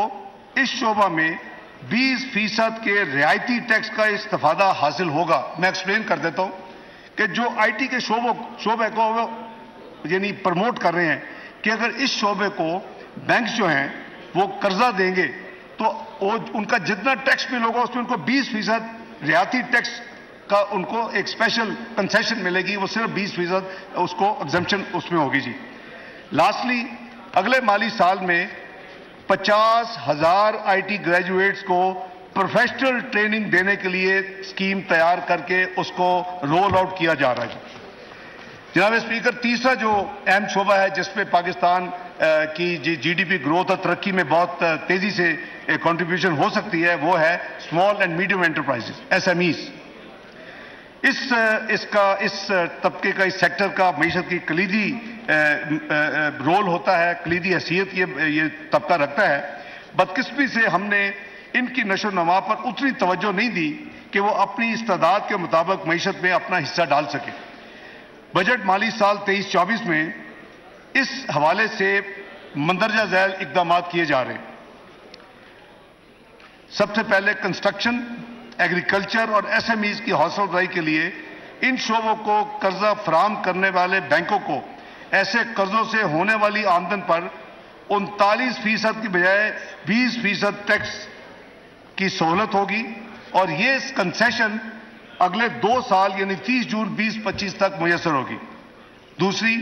اس شعبہ میں 20% کے رعایتی ٹیکس کا استفادہ حاصل ہوگا۔ میں ایکسپلین کر دیتا ہوں کہ جو آئی ٹی کے شعبے کو یعنی پروموٹ کر رہے ہیں کہ اگر اس شعبے کو بینکس جو ہیں وہ قرضہ دیں گے تو ان کا جتنا ٹیکس بل ہوگا اس میں ان کو 20% رعایتی ٹیکس کا ان کو ایک اسپیشل کنسیشن ملے گی، وہ صرف 20% اس کو ایگزمپشن اس میں ہوگی جی۔ لاسٹلی، اگلے مالی سال میں 50,000 آئی ٹی گریجویٹس کو پروفیشنل ٹریننگ دینے کے لیے اسکیم تیار کر کے اس کو رول آؤٹ کیا جا رہا ہے۔ جناب اسپیکر، تیسرا جو اہم شعبہ ہے جس پہ پاکستان کی جی ڈی پی گروتھ اور ترقی میں بہت تیزی سے کنٹریبیوشن ہو سکتی ہے وہ ہے small and medium enterprises, S M Es. اس طبقے کا، اس سیکٹر کا معیشت کی کلیدی رول ہوتا ہے، کلیدی حیثیت یہ طبقہ رکھتا ہے۔ بدقسمتی سے ہم نے ان کی نشو و نما پر اتنی توجہ نہیں دی کہ وہ اپنی استعداد کے مطابق معیشت میں اپنا حصہ ڈال سکے۔ بجٹ مالی سال 23-24 میں اس حوالے سے مندرجہ ذیل اقدامات کیے جا رہے ہیں۔ سب سے پہلے کنسٹرکشن، ایگریکلچر اور ایس ایم ایز کی حوصلہ افزائی کے لیے ان شعبوں کو قرضہ فراہم کرنے والے بینکوں کو ایسے قرضوں سے ہونے والی آمدن پر 39% کی بجائے 20% ٹیکس کی سہولت ہوگی، اور یہ کنسیشن اگلے 2 سال یعنی 30 جون 2025 تک میسر ہوگی۔ دوسری،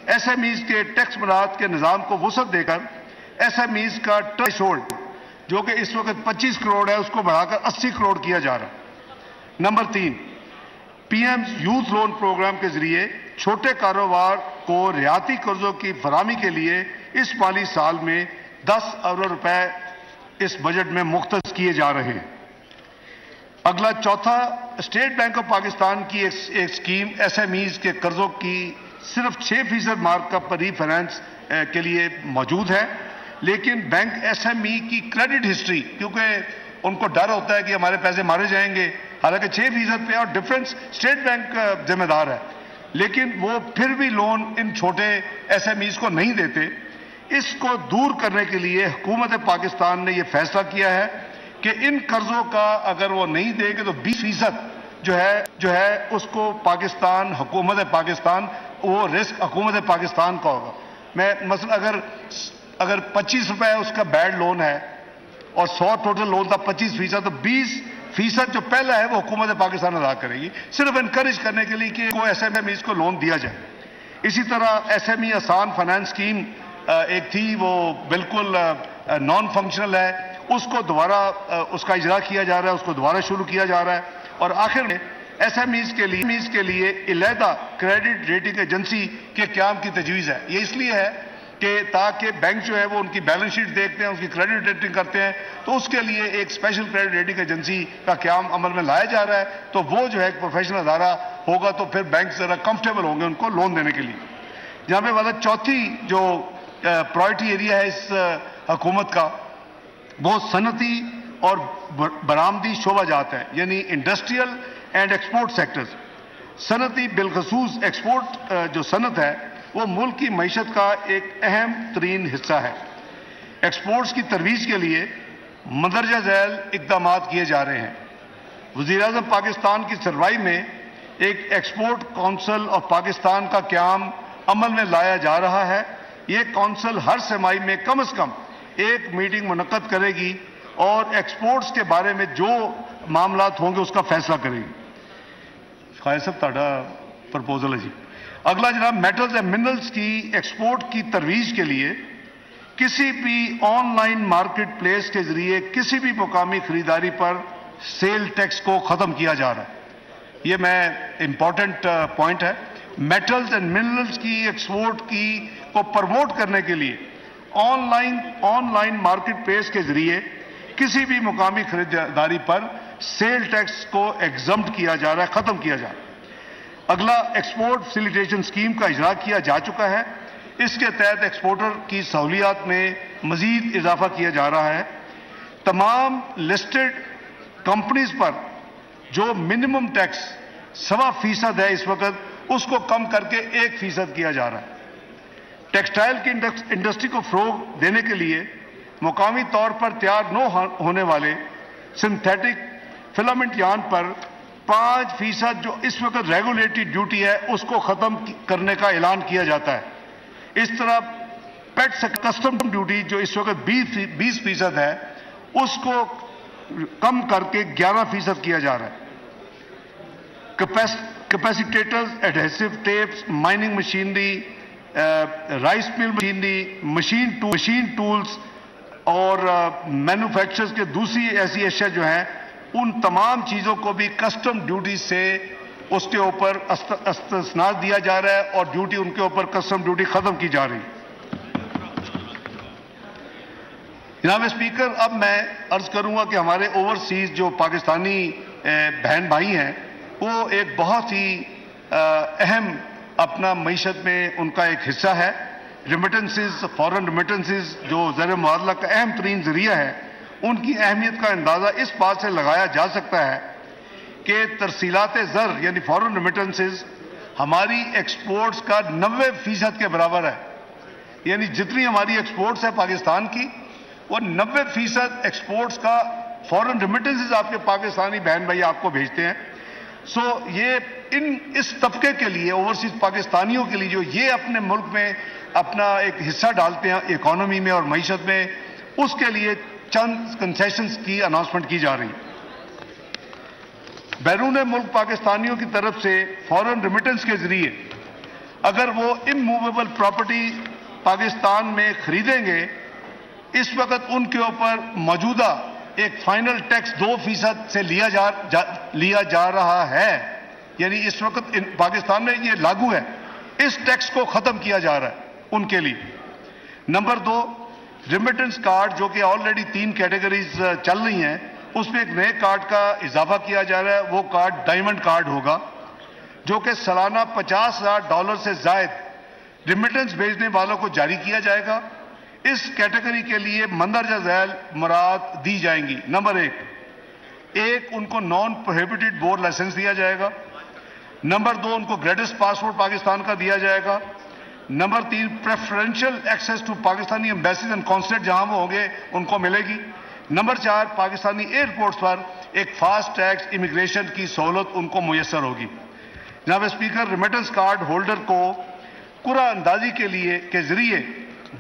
ایس ایم ایز کے ٹیکس براعت کے نظام کو وسعت دے کر ایس ایم ایز کا تھریش ہولڈ جو کہ اس وقت 25 کروڑ ہے اس کو بڑھا کر 80 کروڑ کیا جا رہا ہے۔ Number 3، P M youth loan program کے ذریعے چھوٹے کاروبار کو رعایتی قرضوں کی فراہمی کے لیے اس مالی سال میں 10 ارب روپے اس بجٹ میں مختص کیے جا رہے ہیں۔ اگلا چوتھا، اسٹیٹ بینک آف پاکستان کی ایک اسکیم ایس ایم ایز کے قرضوں کی صرف 6% مارک اپ پر ری فائنانس کے لیے موجود ہے، لیکن بینک ایس ایم ای کی کریڈٹ ہسٹری، کیونکہ ان کو ڈر ہوتا ہے کہ ہمارے پیسے مارے جائیں گے، حالانکہ 6% پہ اور ڈفرینس اسٹیٹ بینک ذمہ دار ہے، لیکن وہ پھر بھی لون ان چھوٹے ایس ایم ایز کو نہیں دیتے۔ اس کو دور کرنے کے لیے حکومت پاکستان نے یہ فیصلہ کیا ہے کہ ان قرضوں کا اگر وہ نہیں دے گے تو 20% جو ہے اس کو پاکستان، حکومت پاکستان، وہ رسک حکومت پاکستان کا ہوگا۔ میں مثلا اگر 25 روپے اس کا بیڈ لون ہے اور 100 ٹوٹل لون تھا 25%، تو 20% جو پہلا ہے وہ حکومت پاکستان ادا کرے گی، صرف انکریج کرنے کے لیے کہ وہ ایس ایم ایز کو لون دیا جائے۔ اسی طرح ایس ایم ای آسان فائنانس اسکیم ایک تھی، وہ بالکل نان فنکشنل ہے، اس کو دوبارہ اس کا اجرا کیا جا رہا ہے، اس کو دوبارہ شروع کیا جا رہا ہے۔ اور آخر میں ایس ایم ایز کے لیے علیحدہ کریڈٹ ریٹنگ ایجنسی کے قیام کی تجویز ہے۔ یہ اس لیے ہے کہ تاکہ بینک جو ہے وہ ان کی بیلنس شیٹ دیکھتے ہیں، اس کی کریڈٹ ریٹنگ کرتے ہیں، تو اس کے لیے ایک اسپیشل کریڈٹ ریٹنگ ایجنسی کا قیام عمل میں لایا جا رہا ہے، تو وہ جو ہے ایک پروفیشنل ادارہ ہوگا تو پھر بینک ذرا کمفرٹیبل ہوں گے ان کو لون دینے کے لیے۔ جہاں پہ والا چوتھی جو پرائرٹی ایریا ہے اس حکومت کا، وہ صنعتی اور برآمدی شعبہ جات ہے، یعنی انڈسٹریل اینڈ ایکسپورٹ سیکٹرز۔ صنعتی بالخصوص ایکسپورٹ جو صنعت ہے وہ ملک کی معیشت کا ایک اہم ترین حصہ ہے۔ ایکسپورٹس کی ترویج کے لیے مندرجہ ذیل اقدامات کیے جا رہے ہیں۔ وزیر اعظم پاکستان کی سربراہی میں ایک ایکسپورٹ کونسل آف پاکستان کا قیام عمل میں لایا جا رہا ہے۔ یہ کونسل ہر سہ ماہی میں کم از کم ایک میٹنگ منعقد کرے گی اور ایکسپورٹس کے بارے میں جو معاملات ہوں گے اس کا فیصلہ کرے گی۔ خواجہ صاحب تہاڈا پرپوزل ہے جی. اگلا جناب میٹلز اینڈ منرلز کی ایکسپورٹ کی ترویج کے لیے کسی بھی آن لائن مارکیٹ پلیس کے ذریعے کسی بھی مقامی خریداری پر سیل ٹیکس کو ختم کیا جا رہا ہے. یہ میں امپورٹنٹ پوائنٹ ہے. میٹلز اینڈ منرلز کی ایکسپورٹ کو پروموٹ کرنے کے لیے آن لائن مارکیٹ پلیس کے ذریعے کسی بھی مقامی خریداری پر سیل ٹیکس کو ایگزمپٹ کیا جا رہا ہے, ختم کیا جا رہا ہے. اگلا ایکسپورٹ فیسیلیٹیشن اسکیم کا اجرا کیا جا چکا ہے. اس کے تحت ایکسپورٹر کی سہولیات میں مزید اضافہ کیا جا رہا ہے. تمام لسٹڈ کمپنیز پر جو منیمم ٹیکس 1.25% ہے اس وقت, اس کو کم کر کے 1% کیا جا رہا ہے. ٹیکسٹائل کی انڈسٹری کو فروغ دینے کے لیے مقامی طور پر تیار نہ ہونے والے سنتھیٹک فلامنٹ یارن پر 5% جو اس وقت ریگولیٹری ڈیوٹی ہے اس کو ختم کرنے کا اعلان کیا جاتا ہے. اس طرح پیٹس کسٹم ڈیوٹی جو اس وقت 20% ہے اس کو کم کر کے 11% کیا جا رہا ہے. Capacitors, adhesive tapes, mining machinery, rice mill machinery, machine tools اور مینوفیکچرز کے دوسری ایسی اشیاء جو ہیں ان تمام چیزوں کو بھی کسٹم ڈیوٹی سے اس کے اوپر استثناء دیا جا رہا ہے اور ڈیوٹی ان کے اوپر کسٹم ڈیوٹی ختم کی جا رہی ہے. جناب اسپیکر, اب میں عرض کروں گا کہ ہمارے اوورسیز جو پاکستانی بہن بھائی ہیں وہ ایک بہت ہی اہم اپنا معیشت میں ان کا ایک حصہ ہے. ریمیٹنسز, فورن ریمیٹنسز جو زر مبادلہ کا اہم ترین ذریعہ ہے, ان کی اہمیت کا اندازہ اس بات سے لگایا جا سکتا ہے کہ ترسیلات زر یعنی فورن ریمیٹنسز ہماری ایکسپورٹس کا 90% کے برابر ہے. یعنی جتنی ہماری ایکسپورٹس ہے پاکستان کی, وہ 90% ایکسپورٹس کا فورن ریمیٹنسز آپ کے پاکستانی بہن بھائی آپ کو بھیجتے ہیں. سو یہ اس طبقے کے لیے, اوورسیز پاکستانیوں کے لیے جو یہ اپنے ملک میں اپنا ایک حصہ ڈالتے ہیں اکانومی میں اور معیشت میں, اس کے لیے چند کنسیشنز کی اناؤنسمنٹ کی جا رہی ہے. بیرون ملک پاکستانیوں کی طرف سے فورن ریمیٹنس کے ذریعے اگر وہ اموویبل پراپرٹی پاکستان میں خریدیں گے, اس وقت ان کے اوپر موجودہ ایک فائنل ٹیکس 2% سے لیا جا رہا ہے. یعنی اس وقت پاکستان میں یہ لاگو ہے. اس ٹیکس کو ختم کیا جا رہا ہے ان کے لیے. نمبر 2, ریمیٹنس کارڈ جو کہ آلریڈی 3 کیٹیگریز چل رہی ہیں, اس میں ایک نئے کارڈ کا اضافہ کیا جا رہا ہے. وہ کارڈ ڈائمنڈ کارڈ ہوگا جو کہ سالانہ $50,000 سے زائد ریمیٹنس بھیجنے والوں کو جاری کیا جائے گا. اس کیٹیگری کے لیے مندرجہ ذیل مراد دی جائیں گی. نمبر 1, ان کو نان پروہیبٹڈ بور لائسنس دیا جائے گا. نمبر 2, ان کو گریٹس پاسپورٹ پاکستان کا دیا جائے گا. Number 3, preferential access to Pakistani embassies and consulate جہاں وہ ہوں گے ان کو ملے گی. نمبر 4, پاکستانی ایئرپورٹس پر ایک فاسٹ ٹریک امیگریشن کی سہولت ان کو میسر ہوگی. جناب اسپیکر, ریمیٹنس کارڈ ہولڈر کو قرعہ اندازی کے ذریعے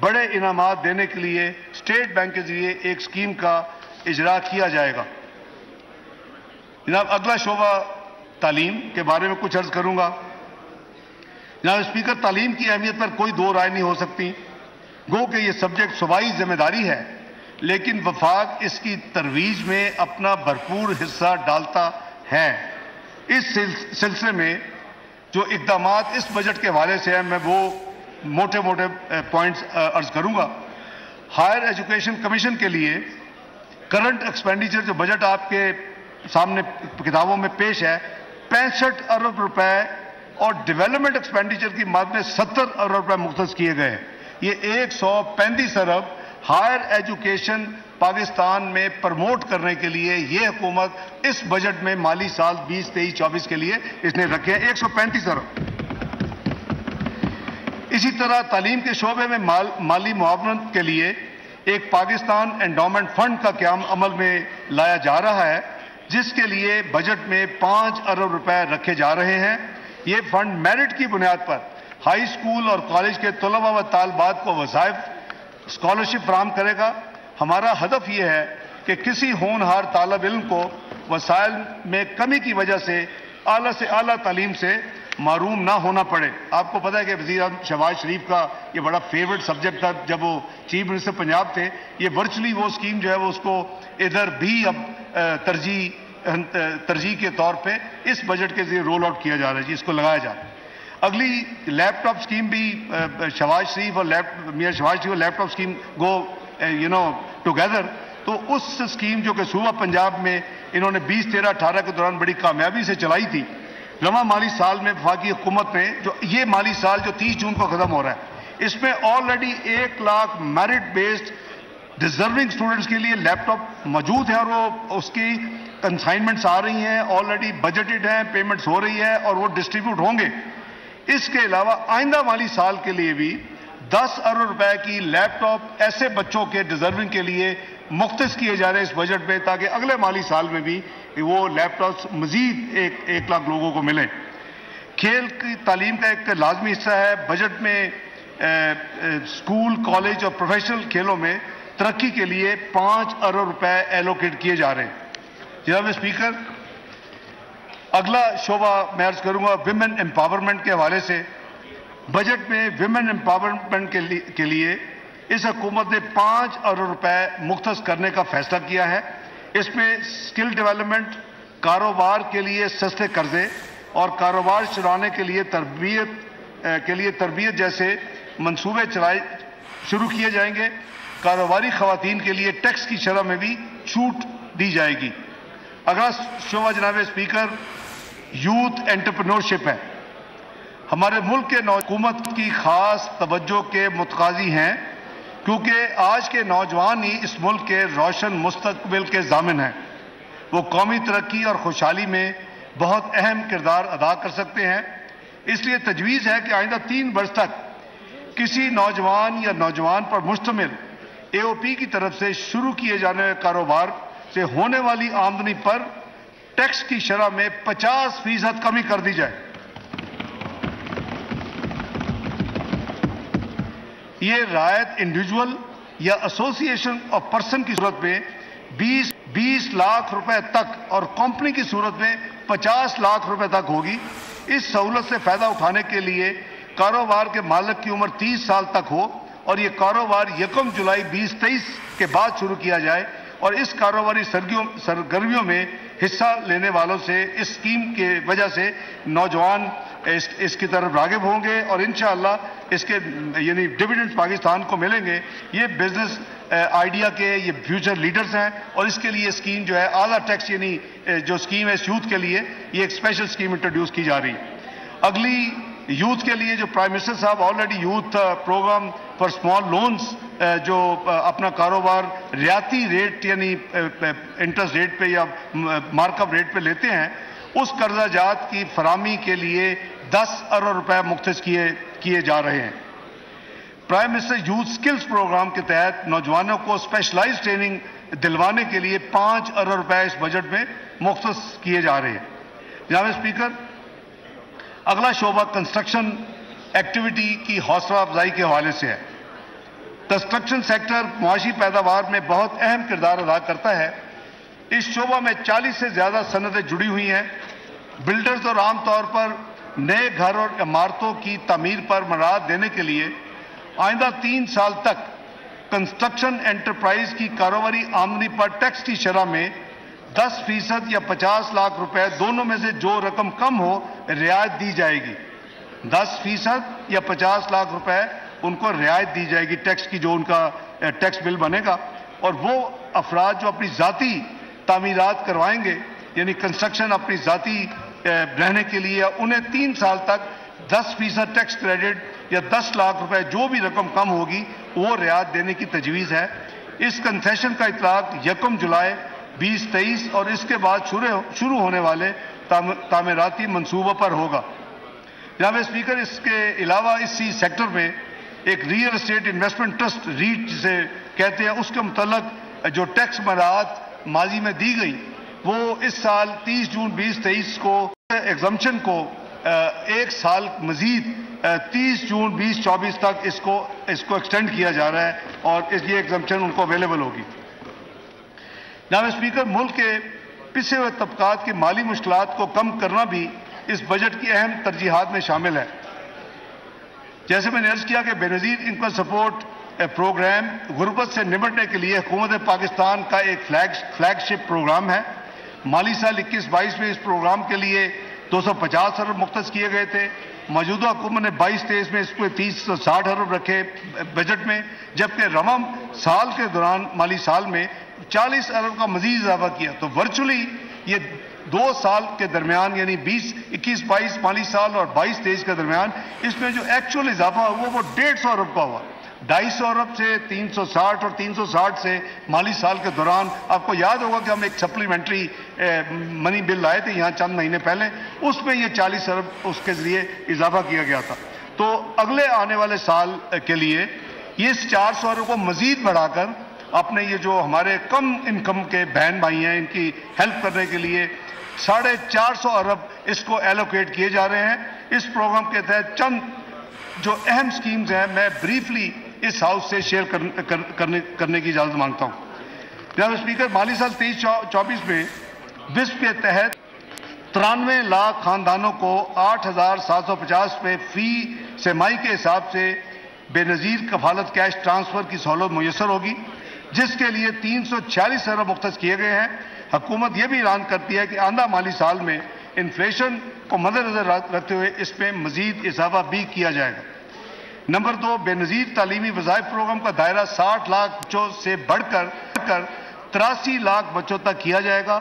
بڑے انعامات دینے کے لیے اسٹیٹ بینک کے ذریعے ایک اسکیم کا اجرا کیا جائے گا. جناب اگلا شعبہ تعلیم کے بارے میں کچھ عرض کروں گا. جناب اسپیکر, تعلیم کی اہمیت پر کوئی دو رائے نہیں ہو سکتی. گو کہ یہ سبجیکٹ صوبائی ذمہ داری ہے, لیکن وفاق اس کی ترویج میں اپنا بھرپور حصہ ڈالتا ہے. اس سلسلے میں جو اقدامات اس بجٹ کے حوالے سے ہیں میں وہ موٹے پوائنٹس عرض کروں گا. ہائر ایجوکیشن کمیشن کے لیے کرنٹ ایکسپینڈیچر جو بجٹ آپ کے سامنے کتابوں میں پیش ہے 65 ارب روپے اور ڈیولپمنٹ ایکسپینڈیچر کی مد میں 70 ارب روپے مختص کیے گئے ہیں. یہ 135 ارب ہائر ایجوکیشن پاکستان میں پروموٹ کرنے کے لیے یہ حکومت اس بجٹ میں مالی سال 2023-24 کے لیے اس نے رکھے ہیں 135 ارب. اسی طرح تعلیم کے شعبے میں مالی معاونت کے لیے ایک پاکستان انڈومنٹ فنڈ کا قیام عمل میں لایا جا رہا ہے, جس کے لیے بجٹ میں 5 ارب روپے رکھے جا رہے ہیں. یہ فنڈ میرٹ کی بنیاد پر ہائی اسکول اور کالج کے طلباء و طالبات کو وظائف اسکالرشپ فراہم کرے گا. ہمارا ہدف یہ ہے کہ کسی ہونہار طالب علم کو وسائل میں کمی کی وجہ سے اعلیٰ سے اعلیٰ تعلیم سے محروم نہ ہونا پڑے. آپ کو پتہ ہے کہ وزیر اعظم شہباز شریف کا یہ بڑا فیورٹ سبجیکٹ تھا جب وہ چیف منسٹر پنجاب تھے. یہ ورچولی وہ اسکیم جو ہے وہ اس کو ادھر بھی اب ترجیح کے طور پہ اس بجٹ کے ذریعے رول آؤٹ کیا جا رہا ہے جی، اس کو لگایا جا رہا ہے. اگلی لیپ ٹاپ اسکیم بھی شہباز شریف اور میاں شہباز شریف اور لیپ ٹاپ اسکیم گو ٹوگیدر. تو اس اسکیم جو کہ صوبہ پنجاب میں انہوں نے 2013-18 کے دوران بڑی کامیابی سے چلائی تھی، رواں مالی سال میں وفاقی حکومت نے جو یہ مالی سال جو 30 جون کو ختم ہو رہا ہے، اس میں already 1 lakh merit based deserving students کے لیے لیپ ٹاپ موجود ہیں اور وہ اس کی کنسائنمنٹس آ رہی ہیں، آلریڈی بجٹڈ ہیں، پیمنٹس ہو رہی ہے اور وہ ڈسٹریبیوٹ ہوں گے. اس کے علاوہ آئندہ مالی سال کے لیے بھی 10 ارب روپے کی لیپ ٹاپ ایسے بچوں کے ڈیزرونگ کے لیے مختص کیے جا رہے ہیں اس بجٹ میں، تاکہ اگلے مالی سال میں بھی وہ لیپ ٹاپس مزید 1 لاکھ لوگوں کو ملیں. کھیل کی تعلیم کا ایک لازمی حصہ ہے. بجٹ میں اسکول، کالج اور پروفیشنل کھیلوں میں ترقی کے لیے 5 ارب روپے ایلوکیٹ کیے جا رہے ہیں. جناب اسپیکر، اگلا شعبہ میں عرض کروں گا ویمن امپاورمنٹ کے حوالے سے. بجٹ میں ویمن امپاورمنٹ کے لیے اس حکومت نے 5 ارب روپے مختص کرنے کا فیصلہ کیا ہے. اس میں اسکل ڈیولپمنٹ، کاروبار کے لیے سستے قرضے اور کاروبار چلانے کے لیے تربیت جیسے منصوبے شروع کیے جائیں گے. کاروباری خواتین کے لیے ٹیکس کی شرح میں بھی چھوٹ دی جائے گی. اگلا شعبہ جناب اسپیکر یوتھ انٹرپرینورشپ ہے. ہمارے ملک کے حکومت کی خاص توجہ کے متقاضی ہیں، کیونکہ آج کے نوجوان ہی اس ملک کے روشن مستقبل کے ضامن ہیں. وہ قومی ترقی اور خوشحالی میں بہت اہم کردار ادا کر سکتے ہیں. اس لیے تجویز ہے کہ آئندہ 3 برس تک کسی نوجوان یا نوجوان پر مشتمل AOP کی طرف سے شروع کیے جانے والے کاروبار سے ہونے والی آمدنی پر ٹیکس کی شرح میں 50% کمی کر دی جائے. یہ رعایت انڈیویجول یا ایسوسی ایشن آف پرسن کی صورت میں 20 لاکھ روپے تک اور کمپنی کی صورت میں 50 لاکھ روپے تک ہوگی. اس سہولت سے فائدہ اٹھانے کے لیے کاروبار کے مالک کی عمر 30 سال تک ہو اور یہ کاروبار 1 جولائی 2023 کے بعد شروع کیا جائے اور اس کاروباری سرگرمیوں میں حصہ لینے والوں سے اس اسکیم کی وجہ سے نوجوان اس کی طرف راغب ہوں گے اور انشاءاللہ اس کے ڈویڈنڈ پاکستان کو ملیں گے. یہ بزنس آئیڈیا کے یہ فیوچر لیڈرز ہیں اور اس کے لیے اسکیم جو ہے اعلیٰ ٹیکس جو اسکیم ہے اس یوتھ کے لیے یہ ایک اسپیشل اسکیم انٹروڈیوس کی جا رہی ہے. اگلی یوتھ کے لیے جو پرائم منسٹر صاحب already youth programme for small loans جو اپنا کاروبار رعایتی ریٹ انٹرسٹ ریٹ پہ یا مارک اپ ریٹ پہ لیتے ہیں، اس قرضہ جات کی فراہمی کے لیے 10 ارب روپے مختص کیے جا رہے ہیں. Prime minister youth skills programme کے تحت نوجوانوں کو اسپیشلائز ٹریننگ دلوانے کے لیے 5 ارب روپے اس بجٹ میں مختص کیے جا رہے ہیں. جناب اسپیکر، اگلا شعبہ کنسٹرکشن ایکٹیویٹی کی حوصلہ افزائی کے حوالے سے ہے. کنسٹرکشن سیکٹر معاشی پیداوار میں بہت اہم کردار ادا کرتا ہے. اس شعبہ میں 40 سے زیادہ صنعتیں جڑی ہوئی ہیں. بلڈرز اور عام طور پر نئے گھر اور عمارتوں کی تعمیر پر مراعات دینے کے لیے آئندہ 3 سال تک کنسٹرکشن انٹرپرائز کی کاروباری آمدنی پر ٹیکس کی شرح میں 10% یا 50 لاکھ روپے دونوں میں سے جو رقم کم ہو رعایت دی جائے گی. 10% یا 50 لاکھ روپے ان کو رعایت دی جائے گی ٹیکس کی، جو ان کا ٹیکس بل بنے گا. اور وہ افراد جو اپنی ذاتی تعمیرات کروائیں گے، یعنی کنسٹرکشن اپنی ذاتی رہنے کے لیے، انہیں 3 سال تک 10% ٹیکس کریڈٹ یا 10 لاکھ روپے جو بھی رقم کم ہوگی وہ رعایت دینے کی تجویز ہے. اس کنسیشن کا اطلاق 1 جولائی 2023 اور اس کے بعد شروع ہونے والے تعمیراتی منصوبوں پر ہوگا. جناب اسپیکر، اس کے علاوہ اسی سیکٹر میں ایک real estate investment trust rate جسے کہتے ہیں، اس کے متعلق جو ٹیکس مراعات ماضی میں دی گئی وہ اس سال 30 جون 2023 کو ایگزمپشن کو 1 سال مزید 30 جون 2024 تک اس کو ایکسٹینڈ کیا جا رہا ہے اور یہ ایگزمپشن ان کو اویلیبل ہوگی. جناب اسپیکر، ملک کے پسے ہوئے طبقات کی مالی مشکلات کو کم کرنا بھی اس بجٹ کی اہم ترجیحات میں شامل ہے۔ جیسے میں نے عرض کیا کہ بے نظیر انکم سپورٹ پروگرام غربت سے نمٹنے کے لیے حکومت پاکستان کا ایک فلیگ شپ پروگرام ہے۔ مالی سال 21-22 میں اس پروگرام کے لیے 250 ارب مختص کیے گئے تھے۔ موجودہ حکومت نے 22-23 میں اس کو 360 ارب رکھے بجٹ میں، جبکہ رواں سال کے دوران مالی سال میں 40 ارب کا مزید اضافہ کیا۔ تو ورچولی یہ 2 سال کے درمیان یعنی 21-22 مالی سال اور 22-23 کے درمیان اس میں جو ایکچوئل اضافہ ہوا وہ 150 ارب کا ہوا۔ 250 ارب سے 360 اور 360 سے مالی سال کے دوران آپ کو یاد ہوگا کہ ہم ایک سپلیمنٹری منی بل لائے تھے یہاں چند مہینے پہلے، اس میں یہ 40 ارب اس کے ذریعے اضافہ کیا گیا تھا۔ تو اگلے آنے والے سال کے لیے یہ 400 ارب کو مزید بڑھا کر اپنے یہ جو ہمارے کم انکم کے بہن بھائی ہیں ان کی ہیلپ کرنے کے لیے 450 ارب اس کو ایلوکیٹ کیے جا رہے ہیں۔ اس پروگرام کے تحت چند جو اہم سکیمز ہیں میں بریفلی اس ہاؤس سے شیئر کرنے کی اجازت مانگتا ہوں۔ جناب اسپیکر، مالی سال 23-24 میں وسپ کے تحت 93 لاکھ خاندانوں کو 8,750 روپے فی سہ ماہی کے حساب سے بے نظیر کفالت کیش ٹرانسفر کی سہولت میسر ہوگی، جس کے لیے 346 ارب مختص کیے گئے ہیں۔ حکومت یہ بھی اعلان کرتی ہے کہ آئندہ مالی سال میں انفلیشن کو مد نظر رکھتے ہوئے اس میں مزید اضافہ بھی کیا جائے گا۔ نمبر 2، بے نظیر تعلیمی وظائف پروگرام کا دائرہ 60 لاکھ بچوں سے بڑھ کر 83 لاکھ بچوں تک کیا جائے گا،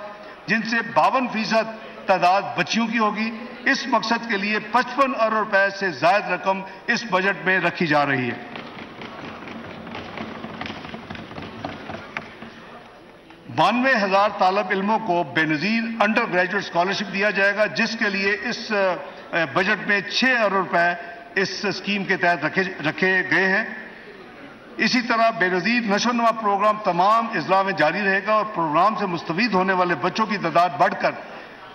جن سے 52% تعداد بچیوں کی ہوگی۔ اس مقصد کے لیے 55 ارب روپے سے زائد رقم اس بجٹ میں رکھی جا رہی ہے۔ 92,000 طالب علموں کو بے نظیر انڈر گریجویٹ اسکالرشپ دیا جائے گا، جس کے لیے اس بجٹ میں 6 ارب روپے اس اسکیم کے تحت رکھے گئے ہیں۔ اسی طرح بے نظیر نشو و نما پروگرام تمام اضلاع میں جاری رہے گا اور پروگرام سے مستفید ہونے والے بچوں کی تعداد بڑھ کر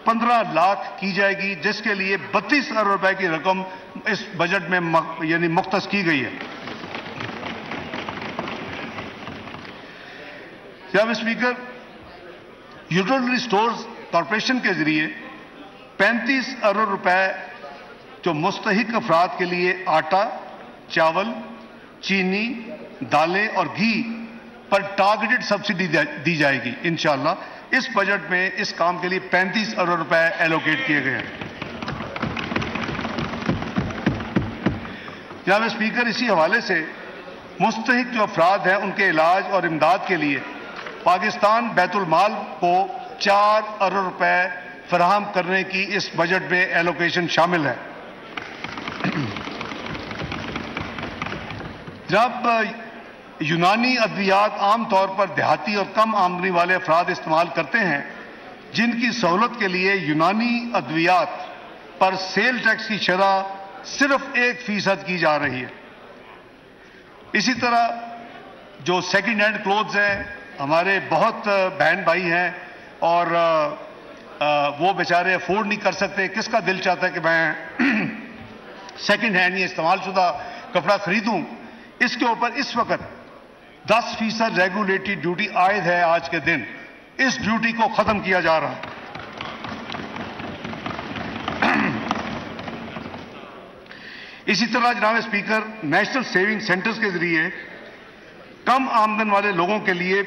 15 لاکھ کی جائے گی، جس کے لیے 32 ارب روپے کی رقم اس بجٹ میں یعنی مختص کی گئی ہے۔ جناب اسپیکر، یوٹیلیٹی اسٹورز کارپوریشن کے ذریعے 35 ارب روپے جو مستحق افراد کے لیے آٹا، چاول، چینی، دالیں اور گھی پر ٹارگیٹڈ سبسڈی دی جائے گی انشاءاللہ۔ اس بجٹ میں اس کام کے لیے 35 ارب روپے ایلوکیٹ کیے گئے ہیں۔ جناب اسپیکر، اسی حوالے سے مستحق جو افراد ہیں ان کے علاج اور امداد کے لیے پاکستان بیت المال کو 4 ارب روپے فراہم کرنے کی اس بجٹ میں ایلوکیشن شامل ہے۔ جب یونانی ادویات عام طور پر دیہاتی اور کم آمدنی والے افراد استعمال کرتے ہیں، جن کی سہولت کے لیے یونانی ادویات پر سیل ٹیکس کی شرح صرف 1% کی جا رہی ہے۔ اسی طرح جو سیکنڈ ہینڈ کلوتھز ہیں، ہمارے بہت بہن بھائی ہیں اور وہ بیچارے افورڈ نہیں کر سکتے، کس کا دل چاہتا ہے کہ میں سیکنڈ ہینڈ یا استعمال شدہ کپڑا خریدوں، اس کے اوپر اس وقت 10% ریگولیٹری ڈیوٹی عائد ہے آج کے دن۔ اس ڈیوٹی کو ختم کیا جا رہا ہے۔ اسی طرح جناب اسپیکر، نیشنل سیونگ سینٹرز کے ذریعے کم آمدن والے لوگوں کے لیے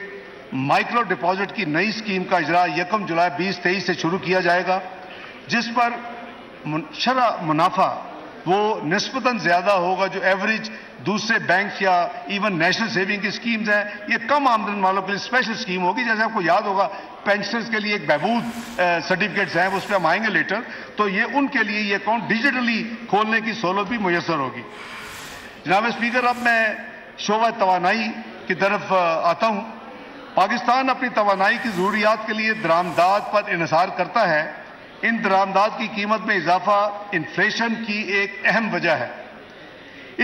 مائکرو ڈپازٹ کی نئی اسکیم کا اجرا 1 جولائی 2023 سے شروع کیا جائے گا، جس پر شرح منافع وہ نسبتاً زیادہ ہوگا جو ایوریج دوسرے بینکس یا ایون نیشنل سیونگ کی اسکیمز ہیں۔ یہ کم آمدن والوں کے لیے اسپیشل اسکیم ہوگی، جیسے آپ کو یاد ہوگا پینشنرز کے لیے ایک بہبود سرٹیفکیٹس ہیں، اس پہ ہم آئیں گے لیٹر، تو یہ ان کے لیے یہ اکاؤنٹ ڈیجیٹلی کھولنے کی سہولت بھی میسر ہوگی۔ جناب اسپیکر، اب میں شعبہ توانائی کی طرف آتا ہوں۔ پاکستان اپنی توانائی کی ضروریات کے لیے درآمدات پر انحصار کرتا ہے۔ ان درآمدات کی قیمت میں اضافہ انفلیشن کی ایک اہم وجہ ہے۔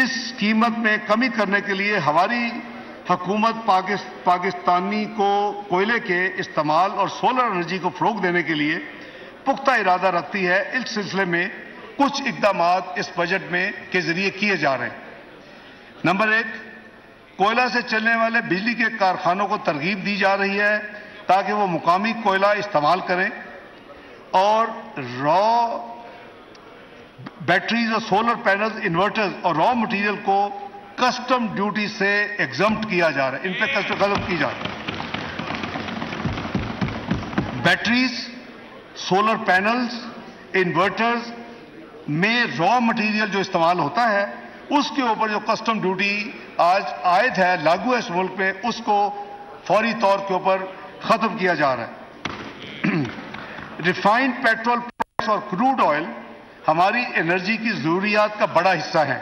اس قیمت میں کمی کرنے کے لیے ہماری حکومت پاکستانی کو کوئلے کے استعمال اور سولر انرجی کو فروغ دینے کے لیے پختہ ارادہ رکھتی ہے۔ اس سلسلے میں کچھ اقدامات اس بجٹ میں کے ذریعے کیے جا رہے ہیں۔ نمبر 1، کوئلہ سے چلنے والے بجلی کے کارخانوں کو ترغیب دی جا رہی ہے۔ تاکہ وہ مقامی کوئلہ استعمال کریں اور را بیٹریز اور سولر پینلز، انورٹرز اور را مٹیریل کو کسٹم ڈیوٹی سے ایگزمپٹ کیا جا رہا ہے، ان پہ کسٹم ختم کی جا رہی ہے۔ بیٹریز، سولر پینلز، انورٹرز میں را مٹیریل جو استعمال ہوتا ہے اس کے اوپر جو کسٹم ڈیوٹی آج عائد ہے، لاگو ہے اس ملک میں، اس کو فوری طور کے اوپر ختم کیا جا رہا ہے۔ ریفائنڈ پیٹرول پروڈکٹس اور کروڈ آئل ہماری انرجی کی ضروریات کا بڑا حصہ ہیں۔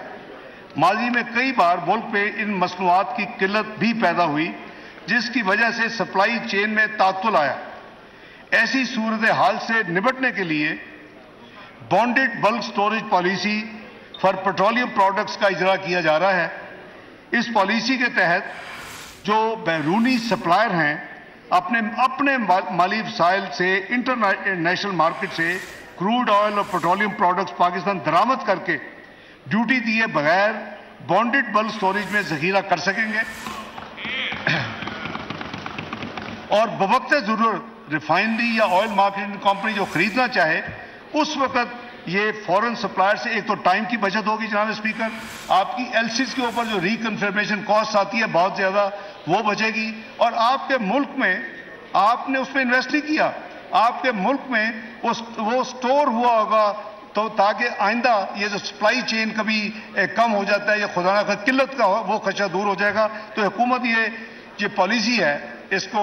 ماضی میں کئی بار ملک میں ان مصنوعات کی قلت بھی پیدا ہوئی، جس کی وجہ سے سپلائی چین میں تعطل آیا۔ ایسی صورتحال سے نمٹنے کے لیے bonded bulk storage policy for petroleum products کا اجرا کیا جا رہا ہے۔ اس پالیسی کے تحت جو بیرونی سپلائر ہیں اپنے مالی وسائل سے انٹرنیشنل مارکیٹ سے کروڈ آئل اور پیٹرولیم پروڈکٹس پاکستان درآمد کر کے ڈیوٹی دیے بغیر بانڈڈ بلک سٹوریج میں ذخیرہ کر سکیں گے اور بوقت ضرورت ریفائنری یا آئل مارکیٹنگ کمپنی جو خریدنا چاہے اس وقت یہ فورن سپلائر سے ایک تو ٹائم کی بچت ہوگی جناب اسپیکر، آپ کی ایل سیز کے اوپر جو ریکنفرمیشن کاسٹ آتی ہے بہت زیادہ وہ بچے گی، اور آپ کے ملک میں آپ نے اس پہ انویسٹ نہیں کیا، آپ کے ملک میں وہ سٹور ہوا ہوگا تو تاکہ آئندہ یہ جو سپلائی چین کبھی کم ہو جاتا ہے یا خدا نخواستہ قلت کا وہ خدشہ دور ہو جائے گا۔ تو حکومت یہ پالیسی ہے، اس کو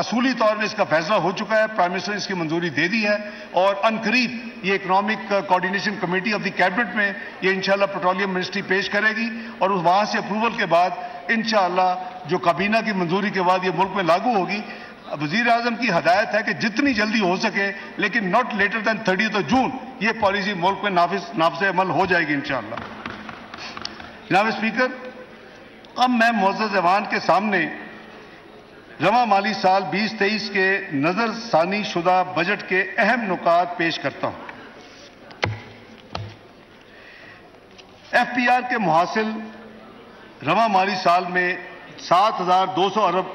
اصولی طور پہ اس کا فیصلہ ہو چکا ہے، پرائم منسٹر نے اس کی منظوری دے دی ہے، اور عنقریب یہ economic coordination committee of the cabinet میں یہ انشاءاللہ پیٹرولیم منسٹری پیش کرے گی، اور وہاں سے اپروول کے بعد انشاءاللہ جو کابینہ کی منظوری کے بعد یہ ملک میں لاگو ہوگی۔ وزیر اعظم کی ہدایت ہے کہ جتنی جلدی ہو سکے لیکن ناٹ لیٹر دین 30 جون یہ پالیسی ملک میں نافذ عمل ہو جائے گی انشاءاللہ۔ جناب اسپیکر، اب میں معزز ایوان کے سامنے رواں مالی سال 2023 کے نظر ثانی شدہ بجٹ کے اہم نکات پیش کرتا ہوں۔ ایف پی آر کے محاصل رواں مالی سال میں 7,200 ارب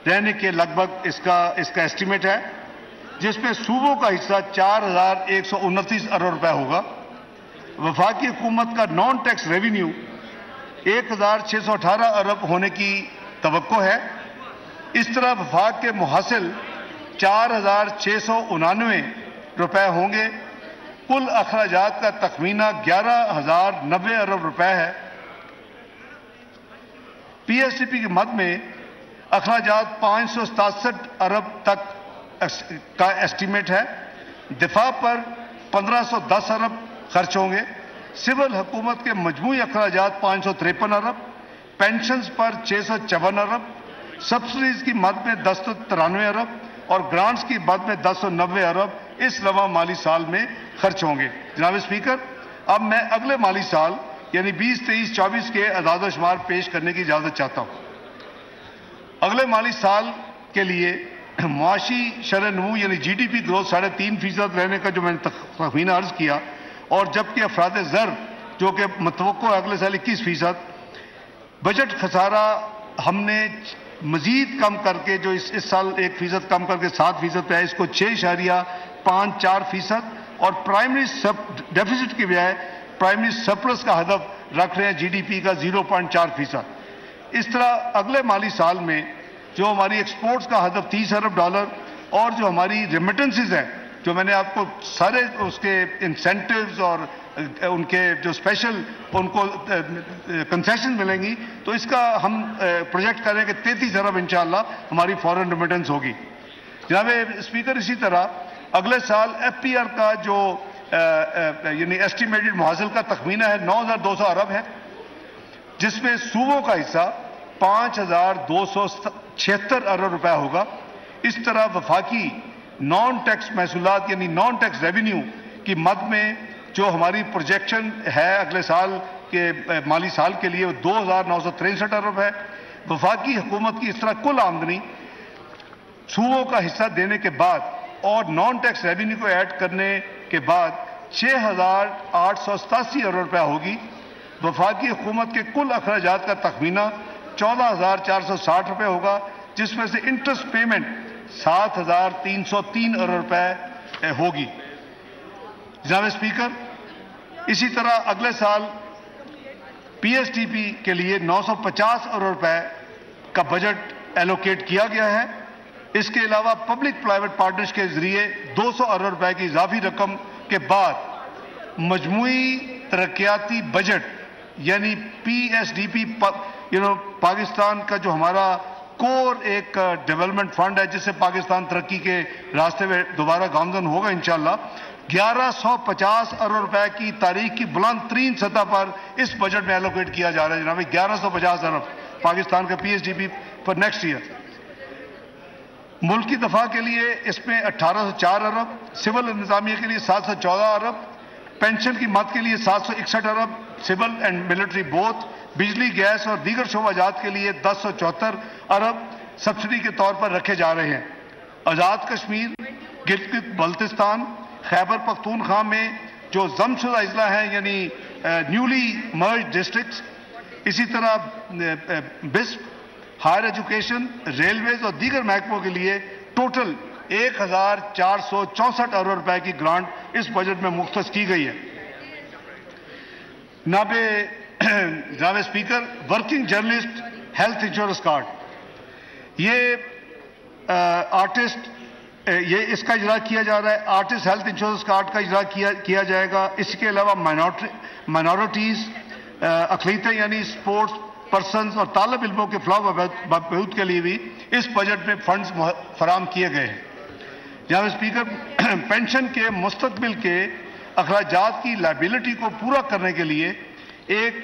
رہنے کے لگ بھگ اس کا ایسٹیمیٹ ہے، جس میں صوبوں کا حصہ 4,129 ارب روپے ہوگا۔ وفاقی حکومت کا نان ٹیکس ریونیو 1,618 ارب ہونے کی توقع ہے۔ اس طرح وفاق کے محاصل 4,699 روپے ہوں گے۔ کل اخراجات کا تخمینہ 11,090 ارب روپے ہے۔ پی ایس ڈی پی کے مد میں اخراجات 567 ارب تک کا ایسٹیمیٹ ہے۔ دفاع پر 1,510 ارب خرچ ہوں گے۔ سول حکومت کے مجموعی اخراجات 553 ارب، پینشنز پر 654 ارب، سبسڈیز کی مد میں 1093 ارب اور گرانٹس کی مد میں 1090 ارب اس رواں مالی سال میں خرچ ہوں گے۔ جناب اسپیکر، اب میں اگلے مالی سال یعنی 2023-24 کے اعداد و شمار پیش کرنے کی اجازت چاہتا ہوں۔ اگلے مالی سال کے لیے معاشی شرح نمو یعنی جی ڈی پی گروتھ 3.5% رہنے کا جو میں نے تخمینہ عرض کیا، اور جبکہ افراد زر جو کہ متوقع ہے اگلے سال 21%، بجٹ خسارہ ہم نے مزید کم کر کے جو اس سال 1% کم کر کے 7% پہ ہے، اس کو 6.54% اور پرائمری ڈیفیسٹ کی بجائے پرائمری سرپلس کا ہدف رکھ رہے ہیں جی ڈی پی کا 0.4%۔ اس طرح اگلے مالی سال میں جو ہماری ایکسپورٹس کا ہدف 30 ارب ڈالر اور جو ہماری ریمیٹنسز ہیں، جو میں نے آپ کو سارے اس کے انسینٹیوز اور ان کے جو اسپیشل ان کو کنسیشن ملیں گی، تو اس کا ہم پروجیکٹ کریں کہ 33 ارب انشاءاللہ ہماری فورن ریمیٹنس ہوگی۔ جناب اسپیکر، اسی طرح اگلے سال ایف پی آر کا جو یعنی ایسٹیمیٹڈ محاصل کا تخمینہ ہے 9,200 ارب ہے، جس میں صوبوں کا حصہ 5,276 ارب روپے ہوگا۔ اس طرح وفاقی نان ٹیکس محصولات یعنی نان ٹیکس ریونیو کی مد میں جو ہماری پروجیکشن ہے اگلے سال کے مالی سال کے لیے وہ 2,963 ارب ہے۔ وفاقی حکومت کی اس طرح کل آمدنی صوبوں کا حصہ دینے کے بعد اور نان ٹیکس ریونیو کو ایڈ کرنے کے بعد 6,887 ارب روپے ہوگی۔ وفاقی حکومت کے کل اخراجات کا تخمینہ 14,460 روپے ہوگا، جس میں سے انٹرسٹ پیمنٹ 7,303 ارب روپے ہوگی۔ جناب اسپیکر، اسی طرح اگلے سال پی ایس ٹی پی کے لیے 950 ارب روپے کا بجٹ ایلوکیٹ کیا گیا ہے۔ اس کے علاوہ پبلک پرائیویٹ پارٹنرشپ کے ذریعے 200 ارب روپے کی اضافی رقم کے بعد مجموعی ترقیاتی بجٹ یعنی P S D P Pakistan کا جو ہمارا کور ایک ڈیولپمنٹ فنڈ ہے جس سے پاکستان ترقی کے راستے میں دوبارہ گامزن ہوگا انشاءاللہ، 1150 ارب روپے کی تاریخ کی بلند ترین سطح پر اس بجٹ میں ایلوکیٹ کیا جا رہا ہے۔ جناب 1150 ارب پاکستان کا پی ایس ڈی پی پر نیکسٹ ایئر۔ ملکی دفاع کے لیے اس میں 1804 ارب، سول انتظامیہ کے لیے 714 ارب، پینشن کی مد کے لیے 761 ارب، سول اینڈ ملٹری بوتھ، بجلی گیس اور دیگر شعبہ جات کے لیے 1074 ارب سبسڈی کے طور پر رکھے جا رہے ہیں۔ آزاد کشمیر، گلگت بلتستان، خیبر پختونخوا میں جو ضم شدہ اضلاع ہیں یعنی نیولی مرج ڈسٹرکٹس، اسی طرح بسپ، ہائر ایجوکیشن، ریلویز اور دیگر محکموں کے لیے ٹوٹل 1464 ارب روپے کی گرانٹ اس بجٹ میں مختص کی گئی ہے۔ جناب speaker, working journalist health insurance card, اس کا اجرا کیا جا رہا ہے۔ آرٹسٹ ہیلتھ انشورنس کارڈ کا اجرا کیا جائے گا۔ اس کے علاوہ مائنورٹیز، اقلیتیں یعنی سپورٹس پرسنز اور طالب علموں کے فلاح و بہبود کے لیے بھی اس بجٹ میں فنڈز فراہم کیے گئے ہیں۔ جناب اسپیکر، پینشن کے مستقبل کے اخراجات کی لائبلٹی کو پورا کرنے کے لیے ایک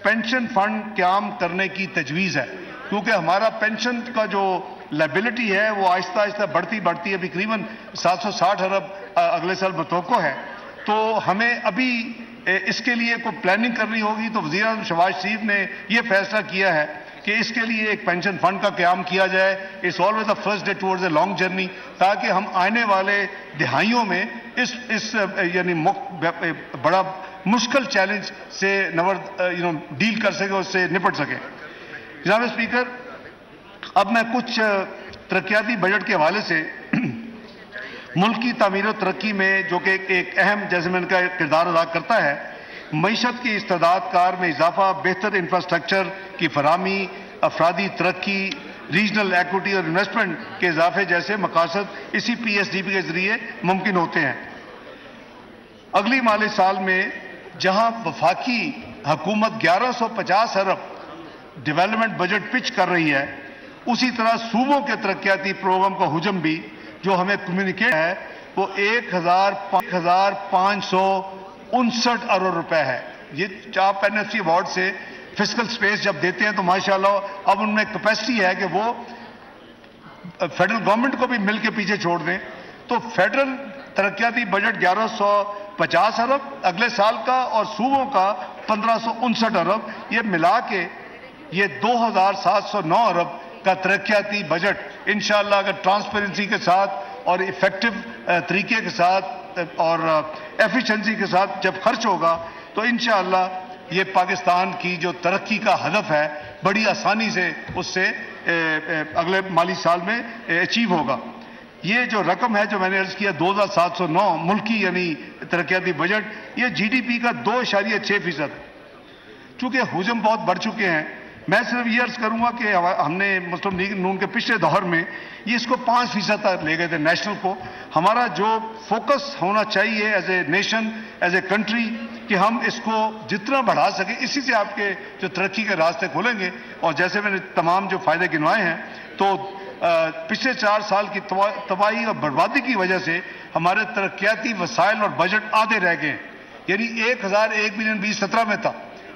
پینشن فنڈ قیام کرنے کی تجویز ہے، کیونکہ ہمارا پینشن کا جو لائبلٹی ہے وہ آہستہ آہستہ بڑھتی ابھی قریباً 760 ارب اگلے سال متوقع ہے، تو ہمیں ابھی اس کے لیے کوئی پلاننگ کرنی ہوگی۔ تو وزیر اعظم شہباز شریف نے یہ فیصلہ کیا ہے کہ اس کے لیے ایک پینشن فنڈ کا قیام کیا جائے۔ It's always a first day towards a long journey, تاکہ ہم آنے والے دہائیوں میں اس یعنی بڑا مشکل چیلنج سے ڈیل کر سکیں، اس سے نپٹ سکیں۔ جناب اسپیکر، اب میں کچھ ترقیاتی بجٹ کے حوالے سے ملک کی تعمیر و ترقی میں جو کہ ایک اہم جیسے میں نے کہا کردار ادا کرتا ہے، معیشت کی استعداد کار میں اضافہ، بہتر انفراسٹرکچر کی فراہمی، افرادی ترقی، ریجنل ایکوٹی اور انویسٹمنٹ کے اضافے جیسے مقاصد اسی پی ایس ڈی پی کے ذریعے ممکن ہوتے ہیں۔ اگلی مالی سال میں جہاں وفاقی حکومت 1150 ارب ڈیولپمنٹ بجٹ پچ کر رہی ہے، اسی طرح صوبوں کے ترقیاتی پروگرام کا حجم بھی جو ہمیں کمیونیکیٹ ہے وہ 1559 ارب روپے ہے۔ یہ آپ این ایف سی ایوارڈ سے فسکل سپیس جب دیتے ہیں تو ماشاءاللہ اب ان میں کیپیسٹی ہے کہ وہ فیڈرل گورنمنٹ کو بھی مل کے پیچھے چھوڑ دیں۔ تو فیڈرل ترقیاتی بجٹ 1150 ارب اگلے سال کا اور صوبوں کا 1559 ارب، یہ ملا کے یہ 2709 ارب کا ترقیاتی بجٹ انشاءاللہ اگر ٹرانسپیرنسی کے ساتھ اور ایفیکٹو طریقے کے ساتھ اور ایفیشنسی کے ساتھ جب خرچ ہوگا تو انشاءاللہ یہ پاکستان کی جو ترقی کا ہدف ہے بڑی آسانی سے اس سے اگلے مالی سال میں اچیو ہوگا۔ یہ جو رقم ہے جو میں نے عرض کیا 2709 ملکی یعنی ترقیاتی بجٹ، یہ جی ڈی پی کا 2.6% ہے۔ چونکہ حجم بہت بڑھ چکے ہیں، میں صرف یہ عرض کروں گا کہ ہم نے مسلم لیگ نون کے پچھلے دور میں یہ اس کو 5% تک لے گئے تھے نیشنل کو۔ ہمارا جو فوکس ہونا چاہیے as a nation, as a country, کہ ہم اس کو جتنا بڑھا سکیں، اسی سے آپ کے جو ترقی کے راستے کھولیں گے۔ اور جیسے میں نے تمام جو فائدے گنوائے ہیں، تو پچھلے 4 سال کی تباہی اور بربادی کی وجہ سے ہمارے ترقیاتی وسائل اور بجٹ آدھے رہ گئے، یعنی 1001 بلین 2017 میں تھا،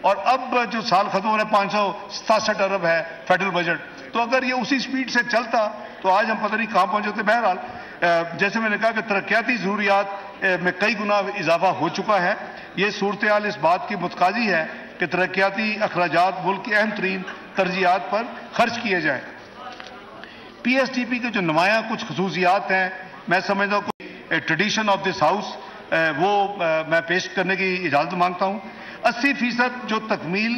اور اب جو سال ختم ہو رہا ہے 567 ارب ہے فیڈرل بجٹ۔ تو اگر یہ اسی سپیڈ سے چلتا تو آج ہم پتہ نہیں کہاں پہنچ جاتے۔ بہرحال جیسے میں نے کہا کہ ترقیاتی ضروریات میں کئی گنا اضافہ ہو چکا ہے۔ یہ صورتحال اس بات کی متقاضی ہے کہ ترقیاتی اخراجات ملک کی اہم ترین ترجیحات پر خرچ کیے جائیں۔ پی ایس ٹی پی کے جو نمایاں کچھ خصوصیات ہیں، میں سمجھتا ہوں کہ ٹریڈیشن آف دس ہاؤس وہ میں پیش کرنے کی اجازت مانگتا ہوں۔ 80% جو تکمیل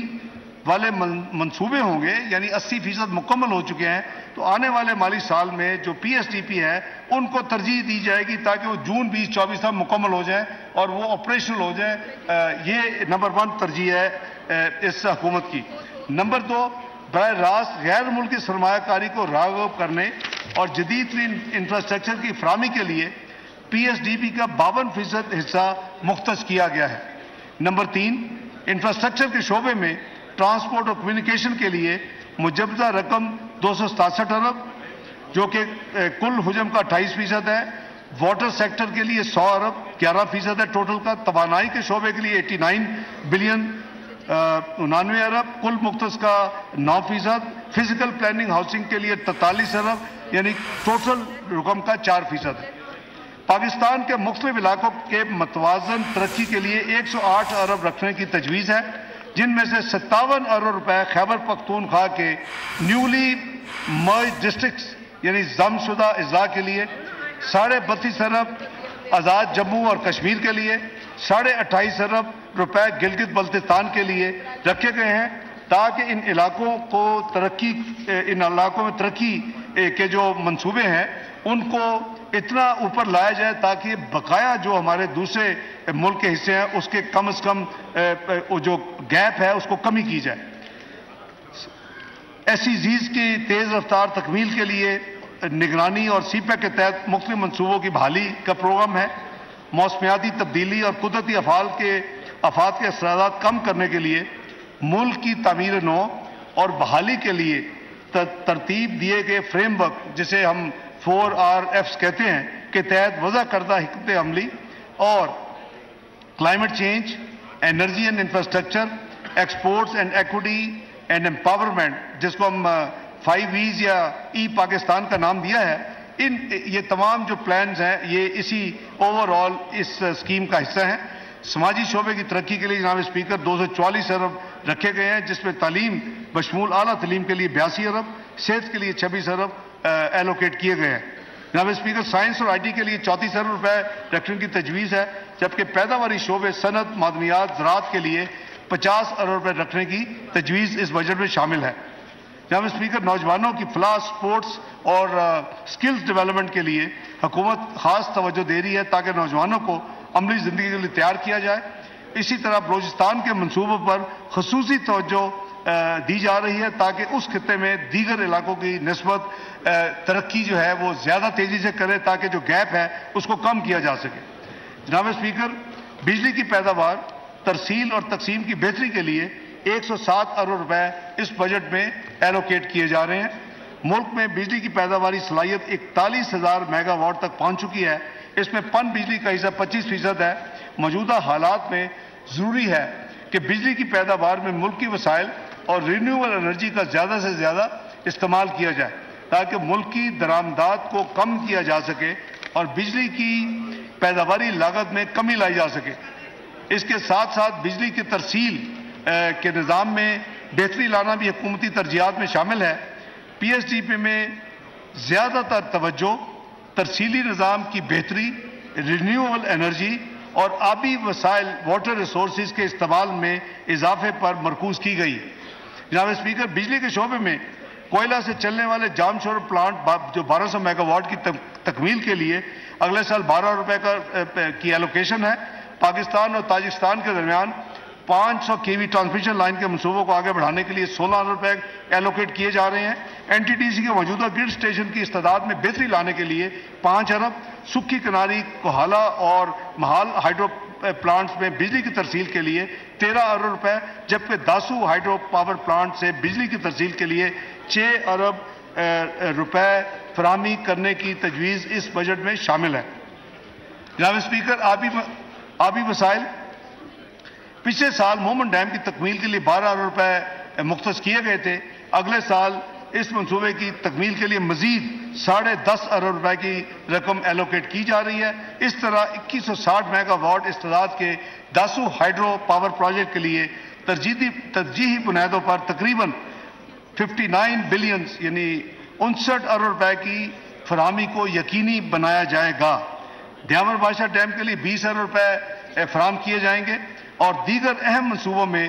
والے منصوبے ہوں گے، یعنی 80% مکمل ہو چکے ہیں، تو آنے والے مالی سال میں جو پی ایس ڈی پی ہے ان کو ترجیح دی جائے گی تاکہ وہ جون 2024 تک مکمل ہو جائیں اور وہ آپریشنل ہو جائیں۔ یہ نمبر 1 ترجیح ہے اس حکومت کی۔ نمبر 2، براہ راست غیر ملکی سرمایہ کاری کو راغب کرنے اور جدید ترین انفراسٹرکچر کی فراہمی کے لیے پی ایس ڈی پی کا 52% حصہ مختص کیا گیا ہے۔ نمبر 3، انفراسٹرکچر کے شعبے میں ٹرانسپورٹ اور کمیونیکیشن کے لیے مجوزہ رقم 267 ارب جو کہ کل حجم کا 28% ہے، واٹر سیکٹر کے لیے 100 ارب 11% ہے ٹوٹل کا، توانائی کے شعبے کے لیے 89 بلین 99 ارب کل مختص کا 9%، فزیکل پلاننگ ہاؤسنگ کے لیے 43 ارب یعنی ٹوٹل رقم کا 4% ہے۔ پاکستان کے مختلف علاقوں کے متوازن ترقی کے لیے 108 ارب رکھنے کی تجویز ہے، جن میں سے 57 ارب روپے خیبر پختونخوا کے نیولی مرج ڈسٹرکٹس یعنی ضم شدہ اضلاع کے لیے، 32.5 ارب آزاد جموں اور کشمیر کے لیے، 28.5 ارب روپے گلگت بلتستان کے لیے رکھے گئے ہیں تاکہ ان علاقوں میں ترقی کے جو منصوبے ہیں ان کو اتنا اوپر لایا جائے تاکہ بقایا جو ہمارے دوسرے ملک کے حصے ہیں اس کے کم از کم جو گیپ ہے اس کو کمی کی جائے۔ ایسی زیز کی تیز رفتار تکمیل کے لیے نگرانی اور سی پیک کے تحت مختلف منصوبوں کی بحالی کا پروگرام ہے۔ موسمیاتی تبدیلی اور قدرتی آفات کے اثرات کم کرنے کے لیے ملک کی تعمیر نو اور بحالی کے لیے ترتیب دیے گئے فریم ورک جسے ہم 4RFs کہتے ہیں کے تحت وضع کردہ حکمت عملی اور climate change, energy and infrastructure, exports and equity and empowerment جس کو ہم 5E's یا پاکستان کا نام دیا ہے، یہ تمام جو پلانز ہیں یہ اسی اوور آل اس اسکیم کا حصہ ہیں۔ سماجی شعبے کی ترقی کے لیے جناب اسپیکر 244 ارب رکھے گئے ہیں، جس میں تعلیم بشمول اعلیٰ تعلیم کے لیے 82 ارب، صحت کے لیے 26 ارب ایلوکیٹ کیے گئے ہیں۔ جناب اسپیکر سائنس اور آئی ٹی کے لیے 34 ارب روپے رکھنے کی تجویز ہے، جبکہ پیداواری شعبے صنعت، معدنیات، زراعت کے لیے 50 ارب روپے رکھنے کی تجویز اس بجٹ میں شامل ہے۔ جناب اسپیکر نوجوانوں کی فلاح، سپورٹس اور سکلز ڈیولپمنٹ کے لیے حکومت خاص توجہ دے رہی ہے تاکہ نوجوانوں کو عملی زندگی کے لیے تیار کیا جائے۔ اسی طرح بلوچستان کے منصوبوں پر خصوصی توجہ دی جا رہی ہے تاکہ اس خطے میں دیگر علاقوں کی نسبت ترقی جو ہے وہ زیادہ تیزی سے کرے تاکہ جو گیپ ہے اس کو کم کیا جا سکے۔ جناب اسپیکر بجلی کی پیداوار، ترسیل اور تقسیم کی بہتری کے لیے 107 ارب روپے اس بجٹ میں ایلوکیٹ کیے جا رہے ہیں۔ ملک میں بجلی کی پیداواری صلاحیت 41,000 میگا واٹ تک پہنچ چکی ہے، اس میں پن بجلی کا حصہ 25% ہے۔ موجودہ حالات میں ضروری ہے کہ بجلی کی پیداوار میں ملکی وسائل اور رینیوبل انرجی کا زیادہ سے زیادہ استعمال کیا جائے تاکہ ملکی درآمدات کو کم کیا جا سکے اور بجلی کی پیداواری لاگت میں کمی لائی جا سکے۔ اس کے ساتھ ساتھ بجلی کی ترسیل کے نظام میں بہتری لانا بھی حکومتی ترجیحات میں شامل ہے۔ پی ایس ڈی پی میں زیادہ تر توجہ ترسیلی نظام کی بہتری، رینیوبل انرجی اور آبی وسائل واٹر ریسورسز کے استعمال میں اضافے پر مرکوز کی گئی۔ جناب اسپیکر بجلی کے شعبے میں کوئلہ سے چلنے والے جام شور پلانٹ جو 1200 میگا واٹ کی تکمیل کے لیے اگلے سال 12 روپے کی ایلوکیشن ہے۔ پاکستان اور تاجکستان کے درمیان 500 kV ٹرانسمیشن لائن کے منصوبوں کو آگے بڑھانے کے لیے 16 ارب روپے ایلوکیٹ کیے جا رہے ہیں۔ این ٹی ڈی سی کے موجودہ گرڈ اسٹیشن کی استعداد میں بہتری لانے کے لیے 5 ارب، سکھی کناری، کوہالہ اور مہال ہائیڈرو پلانٹس میں بجلی کی ترسیل کے لیے 13 ارب روپے، جبکہ داسو ہائیڈرو پاور پلانٹ سے بجلی کی ترسیل کے لیے 6 ارب روپے فراہمی کرنے کی تجویز اس بجٹ میں شامل ہے۔ جناب اسپیکر آبی وسائل، پچھلے سال مومن ڈیم کی تکمیل کے لیے 12 ارب روپے مختص کیے گئے تھے۔ اگلے سال اس منصوبے کی تکمیل کے لیے مزید 10.5 ارب روپے کی رقم ایلوکیٹ کی جا رہی ہے۔ اس طرح 2160 میگا واٹ استعداد کے داسو ہائیڈرو پاور پروجیکٹ کے لیے ترجیحی بنیادوں پر تقریباً 59 بلین یعنی 59 ارب روپے کی فراہمی کو یقینی بنایا جائے گا۔ دیامر بادشاہ ڈیم کے لیے 20 ارب روپے فراہم کیے جائیں گے اور دیگر اہم منصوبوں میں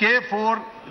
K4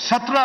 17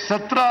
17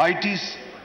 IT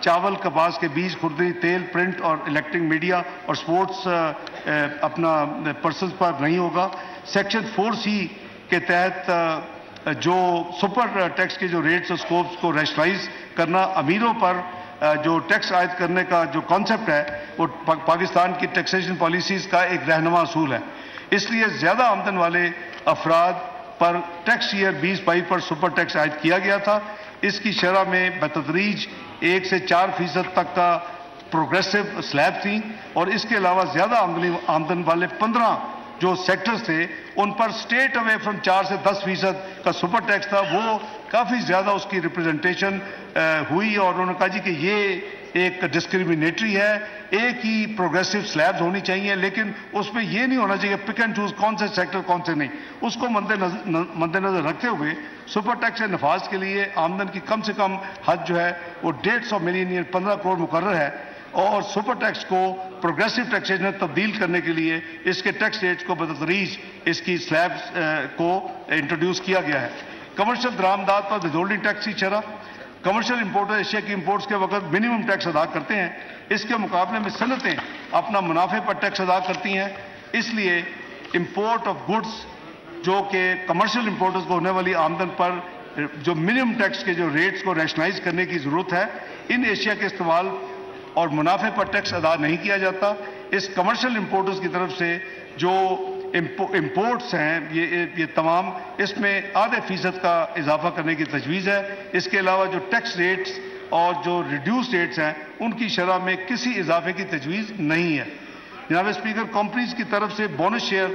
چاول کپاس کے بیج خوردنی تیل پرنٹ اور الیکٹرک میڈیا اور سپورٹس اپنا پرسنز پر نہیں ہوگا۔ سیکشن 4C کے تحت جو سپر ٹیکس کے جو ریٹس اور سکوپس کو ریشنلائز کرنا، امیروں پر جو ٹیکس عائد کرنے کا جو کانسیپٹ ہے وہ پاکستان کی ٹیکسیشن پالیسیز کا ایک رہنما اصول ہے۔ اس لیے زیادہ آمدن والے افراد پر ٹیکس ایئر 2022 پر سپر ٹیکس عائد کیا گیا تھا۔ اس کی شرح میں بتدریج 1 سے 4% تک کا پروگریسو سلیب تھی، اور اس کے علاوہ زیادہ آمدن والے 15 جو سیکٹرز تھے ان پر اسٹیٹ اوے فرام 4 سے 10% کا سپر ٹیکس تھا۔ وہ کافی زیادہ اس کی ریپرزنٹیشن ہوئی، اور انہوں نے کہا جی کہ یہ ایک ڈسکریمنیٹری ہے، ایک ہی پروگریسو سلیبز ہونی چاہیے، لیکن اس میں یہ نہیں ہونا چاہیے پک اینڈ چوز کون سے سیکٹر کون سے نہیں۔ اس کو مد نظر رکھتے ہوئے سپر ٹیکس کے نفاذ کے لیے آمدن کی کم سے کم حد جو ہے وہ 150 ملین یعنی 15 کروڑ مقرر ہے، اور سپر ٹیکس کو پروگریسو ٹیکسیشن میں تبدیل کرنے کے لیے اس کے ٹیکس ریٹس کو بتدریج اس کی سلیبز کو انٹروڈیوس کیا گیا ہے۔ کمرشل درآمدات پر ودہولڈنگ ٹیکس کی شرح، کمرشل امپورٹر ایشیا کی امپورٹس کے وقت منیمم ٹیکس ادا کرتے ہیں، اس کے مقابلے میں صنعتیں اپنا منافع پر ٹیکس ادا کرتی ہیں، اس لیے امپورٹ آف گڈس جو کہ کمرشل امپورٹرز کو ہونے والی آمدن پر جو منیمم ٹیکس کے جو ریٹس کو ریشنلائز کرنے کی ضرورت ہے، ان ایشیا کے استعمال اور منافع پر ٹیکس ادا نہیں کیا جاتا۔ اس کمرشل امپورٹرز کی طرف سے جو امپورٹس ہیں یہ تمام اس میں ½ کا اضافہ کرنے کی تجویز ہے۔ اس کے علاوہ جو ٹیکس ریٹس اور جو ریڈیوس ریٹس ہیں ان کی شرح میں کسی اضافے کی تجویز نہیں ہے۔ جناب اسپیکر، کمپنیز کی طرف سے بونس شیئر،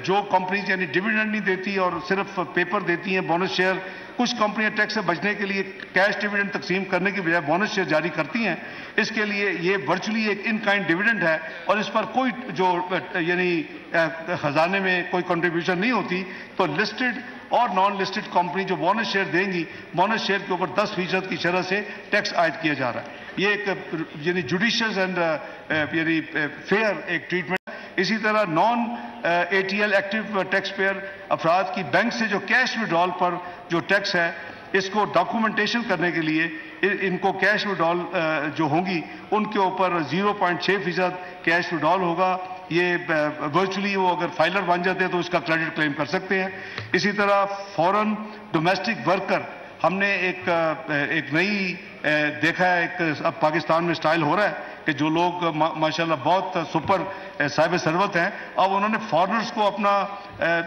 جو کمپنیز یعنی ڈویڈنڈ نہیں دیتی اور صرف پیپر دیتی ہیں بونس شیئر، کچھ کمپنیاں ٹیکس سے بچنے کے لیے کیش ڈویڈنڈ تقسیم کرنے کی بجائے بونس شیئر جاری کرتی ہیں۔ اس کے لیے یہ ورچولی ایک ان کائنڈ ڈویڈنڈ ہے، اور اس پر کوئی جو یعنی خزانے میں کوئی کنٹریبیوشن نہیں ہوتی، تو لسٹڈ اور نان لسٹڈ کمپنی جو بونس شیئر دیں گی، بونس شیئر کے اوپر 10% کی شرح سے ٹیکس عائد کیا جا رہا ہے۔ یہ ایک یعنی جوڈیشیس اینڈ یعنی فیئر ایک ٹریٹمنٹ۔ اسی طرح non ATL active tax payer افراد کی بینک سے جو کیش وڈرال پر جو ٹیکس ہے، اس کو ڈاکومنٹیشن کرنے کے لیے ان کو کیش وڈرال جو ہوں گی ان کے اوپر 0.6% کیش وڈرال ہوگا۔ یہ ورچولی وہ اگر فائلر بن جاتے ہیں تو اس کا کریڈٹ کلیم کر سکتے ہیں۔ اسی طرح فورن ڈومیسٹک ورکر، ہم نے ایک نئی دیکھا ہے، ایک اب پاکستان میں سٹائل ہو رہا ہے کہ جو لوگ ماشاءاللہ بہت سپر صاحب ثروت ہیں، اب انہوں نے فارنرز کو اپنا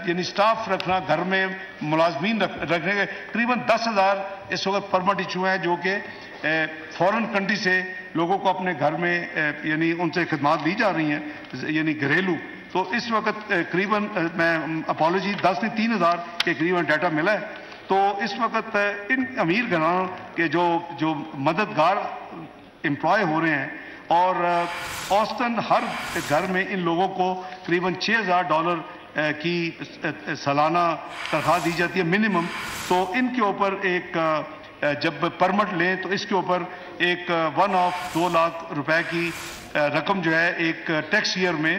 یعنی سٹاف رکھنا، گھر میں ملازمین رکھنے کے تقریباً 10,000 اس وقت پرمٹ ایشو ہیں جو کہ فورن کنٹری سے لوگوں کو اپنے گھر میں یعنی ان سے خدمات دی جا رہی ہیں یعنی گھریلو۔ تو اس وقت قریباً میں اپالوجی 10 سے 3,000 کے قریباً ڈیٹا ملا ہے۔ تو اس وقت ان امیر گھرانوں کے جو مددگار امپلائے ہو رہے ہیں، اور اوسطاً ہر گھر میں ان لوگوں کو قریباً $6,000 کی سالانہ تنخواہ دی جاتی ہے منیمم۔ تو ان کے اوپر ایک جب پرمٹ لیں تو اس کے اوپر ایک 1 آف 2 لاکھ روپے کی رقم جو ہے ایک ٹیکس ایئر میں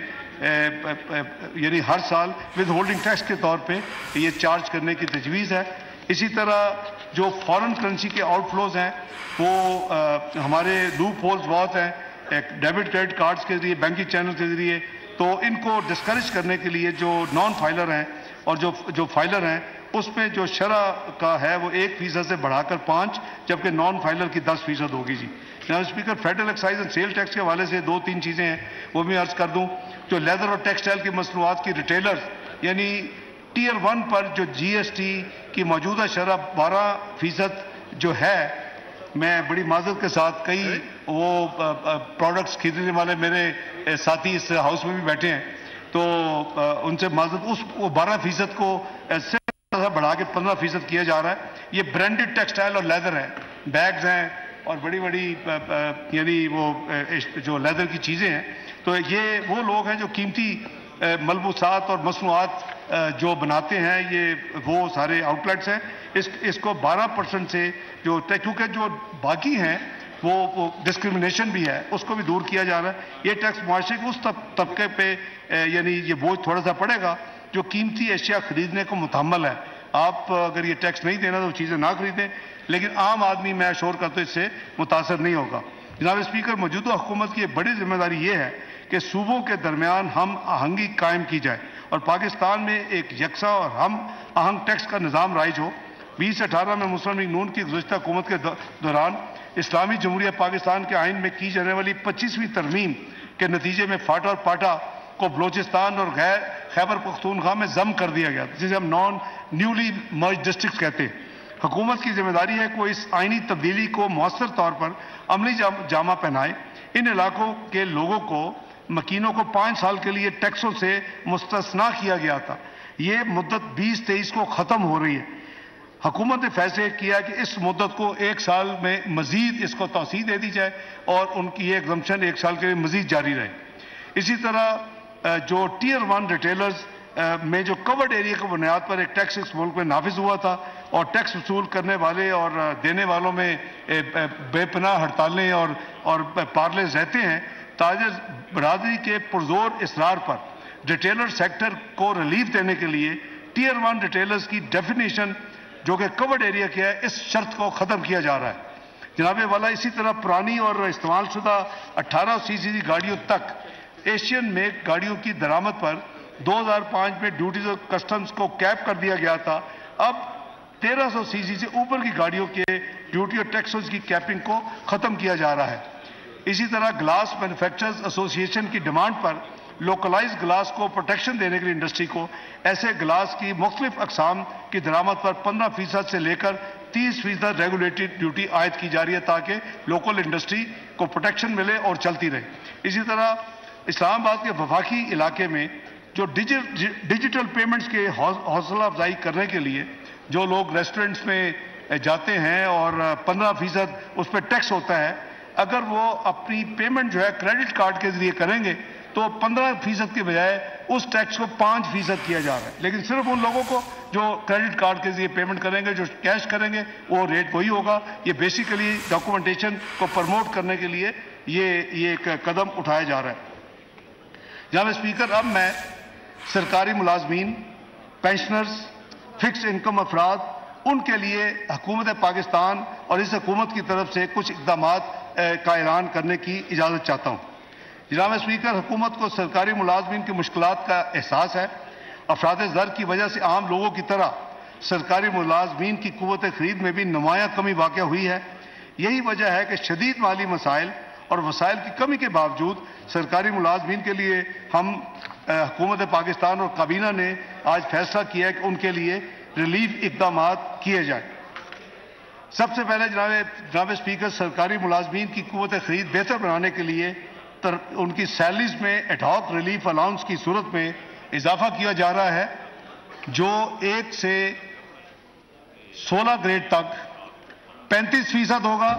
یعنی ہر سال ود ہولڈنگ ٹیکس کے طور پہ یہ چارج کرنے کی تجویز ہے۔ اسی طرح جو فارن کرنسی کے آؤٹ فلوز ہیں وہ ہمارے لوپ ہولز بہت ہیں ڈیبٹ کریڈٹ کارڈز کے ذریعے، بینکنگ چینل کے ذریعے، تو ان کو ڈسکریج کرنے کے لیے جو نان فائلر ہیں اور جو فائلر ہیں اس میں جو شرح کا ہے وہ 1% سے بڑھا کر 5، جبکہ نان فائلر کی 10% ہوگی جی۔ جناب speaker, federal excise and sale tax کے حوالے سے 2-3 چیزیں ہیں وہ بھی عرض کر دوں۔ جو لیدر اور ٹیکسٹائل کی مصنوعات کی ریٹیلرز یعنی ٹیئر 1 پر جو GST کی موجودہ شرح 12% جو ہے، میں بڑی معذرت کے ساتھ کئی وہ پروڈکٹس خریدنے والے میرے ساتھی اس ہاؤس میں بھی بیٹھے ہیں، تو ان سے معذرت، اس 12% کو بڑھا کے 15% کیا جا رہا ہے۔ یہ برانڈڈ ٹیکسٹائل اور لیدر ہے، بیگز ہیں اور بڑی یعنی وہ جو لیدر کی چیزیں ہیں، تو یہ وہ لوگ ہیں جو قیمتی ملبوسات اور مصنوعات جو بناتے ہیں، یہ وہ سارے آؤٹ لیٹس ہیں۔ اس کو 12% سے کیونکہ جو باقی ہیں وہ ڈسکریمنیشن بھی ہے، اس کو بھی دور کیا جا رہا ہے۔ یہ ٹیکس معاشرے کے اس طبقے پہ یعنی یہ بوجھ تھوڑا سا پڑے گا جو قیمتی اشیاء خریدنے کو متحمل ہے۔ آپ اگر یہ ٹیکس نہیں دینا تو چیزیں نہ خریدیں، لیکن عام آدمی میں اشور کرتا ہوں اس سے متاثر نہیں ہوگا۔ جناب اسپیکر، موجودہ حکومت کی ایک بڑی ذمہ داری یہ ہے کہ صوبوں کے درمیان ہم آہنگی قائم کی جائے اور پاکستان میں ایک یکساں اور ہم آہنگ ٹیکس کا نظام رائج ہو۔ 2018 میں مسلم لیگ نون کی گزشتہ حکومت کے دوران اسلامی جمہوریہ پاکستان کے آئین میں کی جانے والی 25ویں ترمیم کے نتیجے میں فاٹا اور پاٹا کو بلوچستان اور خیبر پختونخوا میں ضم کر دیا گیا، جسے ہم نیولی مرج ڈسٹرکٹس کہتے ہیں۔ حکومت کی ذمہ داری ہے کہ وہ اس آئینی تبدیلی کو مؤثر طور پر عملی جامہ پہنائے۔ ان علاقوں کے لوگوں کو، مکینوں کو 5 سال کے لیے ٹیکسوں سے مستثنا کیا گیا تھا۔ یہ مدت 2023 کو ختم ہو رہی ہے۔ حکومت نے فیصلے کیا کہ اس مدت کو 1 سال میں مزید اس کو توسیع دے دی جائے اور ان کی یہ ایگزمپشن 1 سال کے لیے مزید جاری رہے۔ اسی طرح جو ٹیئر 1 ریٹیلرز میں جو کورڈ ایریا کی بنیاد پر ایک ٹیکس اس ملک میں نافذ ہوا تھا اور ٹیکس وصول کرنے والے اور دینے والوں میں بے پناہ ہڑتالیں اور پارلز رہتے ہیں، تاجر برادری کے پرزور اصرار پر ریٹیلر سیکٹر کو ریلیف دینے کے لیے ٹیئر 1 ریٹیلرز کی ڈیفینیشن جو کہ کورڈ ایریا کیا ہے، اس شرط کو ختم کیا جا رہا ہے۔ جناب والا، اسی طرح پرانی اور استعمال شدہ 18 CC گاڑیوں تک ایشین میک گاڑیوں کی درآمد پر 2005 میں ڈیوٹیز اور کسٹمز کو کیپ کر دیا گیا تھا۔ اب 1300 CC سے اوپر کی گاڑیوں کے ڈیوٹی اور ٹیکسز کی کیپنگ کو ختم کیا جا رہا ہے۔ اسی طرح گلاس مینوفیکچررز ایسوسی ایشن کی ڈیمانڈ پر لوکلائز گلاس کو پروٹیکشن دینے کے لیے انڈسٹری کو ایسے گلاس کی مختلف اقسام کی درآمد پر 15% سے لے کر 30% ریگولیٹڈ ڈیوٹی عائد کی جا رہی ہے تاکہ لوکل انڈسٹری کو پروٹیکشن ملے اور چلتی رہے۔ اسی طرح اسلام آباد کے وفاقی علاقے میں جو ڈیجیٹل پیمنٹس کے حوصلہ افزائی کرنے کے لیے جو لوگ ریسٹورنٹس میں جاتے ہیں اور 15% اس پہ ٹیکس ہوتا ہے، اگر وہ اپنی پیمنٹ جو ہے کریڈٹ کارڈ کے ذریعے کریں گے تو 15% کے بجائے اس ٹیکس کو 5% کیا جا رہا ہے، لیکن صرف ان لوگوں کو جو کریڈٹ کارڈ کے ذریعے پیمنٹ کریں گے، جو کیش کریں گے، وہ ریٹ وہی ہوگا۔ یہ بیسیکلی ڈاکومنٹیشن کو پروموٹ کرنے کے لیے یہ ایک قدم اٹھایا جا رہا ہے۔ جناب اسپیکر، اب میں سرکاری ملازمین، پینشنرز، فکس انکم افراد، ان کے لیے حکومت پاکستان اور اس حکومت کی طرف سے کچھ اقدامات کا اعلان کرنے کی اجازت چاہتا ہوں۔ جناب اسپیکر، حکومت کو سرکاری ملازمین کی مشکلات کا احساس ہے۔ افراد زر کی وجہ سے عام لوگوں کی طرح سرکاری ملازمین کی قوت خرید میں بھی نمایاں کمی واقع ہوئی ہے۔ یہی وجہ ہے کہ شدید مالی مسائل اور وسائل کی کمی کے باوجود سرکاری ملازمین کے لیے ہم حکومت پاکستان اور کابینہ نے آج فیصلہ کیا ہے کہ ان کے لیے ریلیف اقدامات کیے جائیں۔ سب سے پہلے جناب اسپیکر، سرکاری ملازمین کی قوت خرید بہتر بنانے کے لیے ان کی سیلریز میں ایڈ ہاک ریلیف الاؤنس کی صورت میں اضافہ کیا جا رہا ہے، جو 1 سے 16 گریڈ تک 35% ہوگا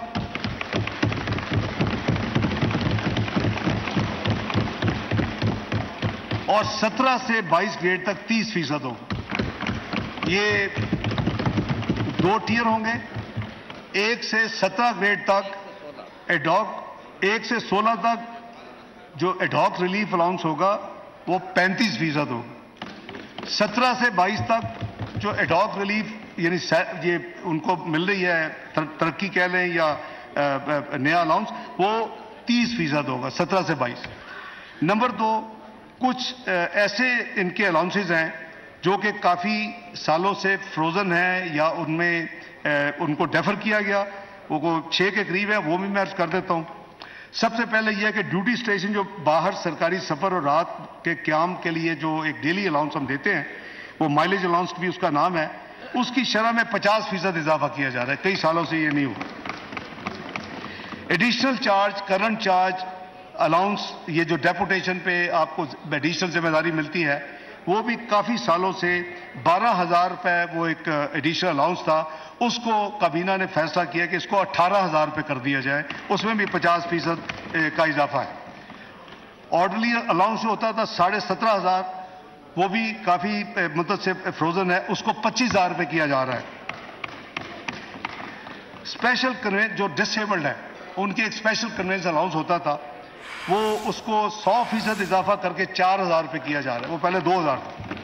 اور 17 سے 22 گریڈ تک 30% ہوگا۔ یہ 2 ٹیئر ہوں گے۔ 1 سے 17 گریڈ تک ایڈ ہاک، 1 سے 16 تک جو ایڈ ہاک ریلیف الاؤنس ہوگا وہ 35% ہوگا۔ 17 سے 22 تک جو ایڈ ہاک ریلیف یعنی یہ ان کو مل رہی ہے ترقی کہہ لیں یا نیا الاؤنس، وہ 30% ہوگا 17 سے 22۔ نمبر 2، کچھ ایسے ان کے الاؤنسز ہیں جو کہ کافی سالوں سے فروزن ہیں یا ان میں ان کو ڈیفر کیا گیا، وہ 6 کے قریب ہے، وہ بھی میں عرض کر دیتا ہوں۔ سب سے پہلے یہ ہے کہ ڈیوٹی اسٹیشن جو باہر سرکاری سفر اور رات کے قیام کے لیے جو ایک ڈیلی الاؤنس ہم دیتے ہیں، وہ مائلیج الاؤنس بھی اس کا نام ہے، اس کی شرح میں 50% اضافہ کیا جا رہا ہے۔ کئی سالوں سے یہ نہیں ہوا۔ Additional charge, current charge allowance, یہ جو ڈیپوٹیشن پہ آپ کو ایڈیشنل ذمہ داری ملتی ہے، وہ بھی کافی سالوں سے 12,000 روپے وہ ایک ایڈیشنل الاؤنس تھا، اس کو کابینہ نے فیصلہ کیا کہ اس کو 18,000 روپے کر دیا جائے، اس میں بھی 50% کا اضافہ ہے۔ آرڈرلی الاؤنس جو ہوتا تھا 17,500، وہ بھی کافی مدت سے فروزن ہے، اس کو 25,000 روپے کیا جا رہا ہے۔ اسپیشل کنوینس جو ڈسیبلڈ ہے، ان کے ایک اسپیشل کنوینس الاؤنس ہوتا تھا، وہ اس کو 100% اضافہ کر کے 4,000 روپے کیا جا رہا ہے، وہ پہلے 2,000 تھا۔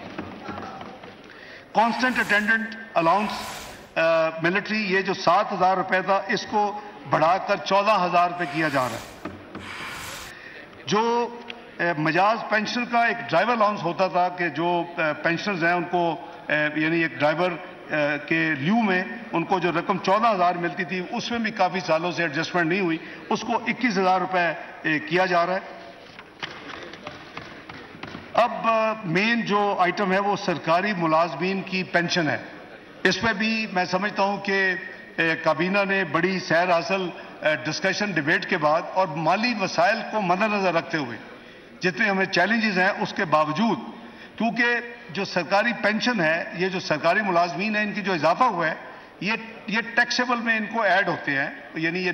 کانسٹنٹ اٹینڈنٹ الاؤنس ملٹری، یہ جو 7,000 روپے تھا، اس کو بڑھا کر 14,000 روپے کیا جا رہا ہے. جو مجاز پینشن کا ایک ڈرائیور الاؤنس ہوتا تھا کہ جو پینشنرز ہیں ان کو یعنی ایک ڈرائیور کے لیو میں ان کو جو رقم 14,000 ملتی تھی اس میں بھی کافی سالوں سے ایڈجسٹمنٹ نہیں ہوئی, اس کو 21,000 روپے کیا جا رہا ہے. اب مین جو آئٹم ہے وہ سرکاری ملازمین کی پینشن ہے. اس پہ بھی میں سمجھتا ہوں کہ کابینہ نے بڑی سیر حاصل ڈسکشن ڈیبیٹ کے بعد اور مالی وسائل کو مد نظر رکھتے ہوئے جتنے ہمیں چیلنجز ہیں اس کے باوجود, کیونکہ جو سرکاری پینشن ہے, یہ جو سرکاری ملازمین ہیں ان کی جو اضافہ ہوا ہے یہ ٹیکسیبل میں ان کو ایڈ ہوتے ہیں, یعنی یہ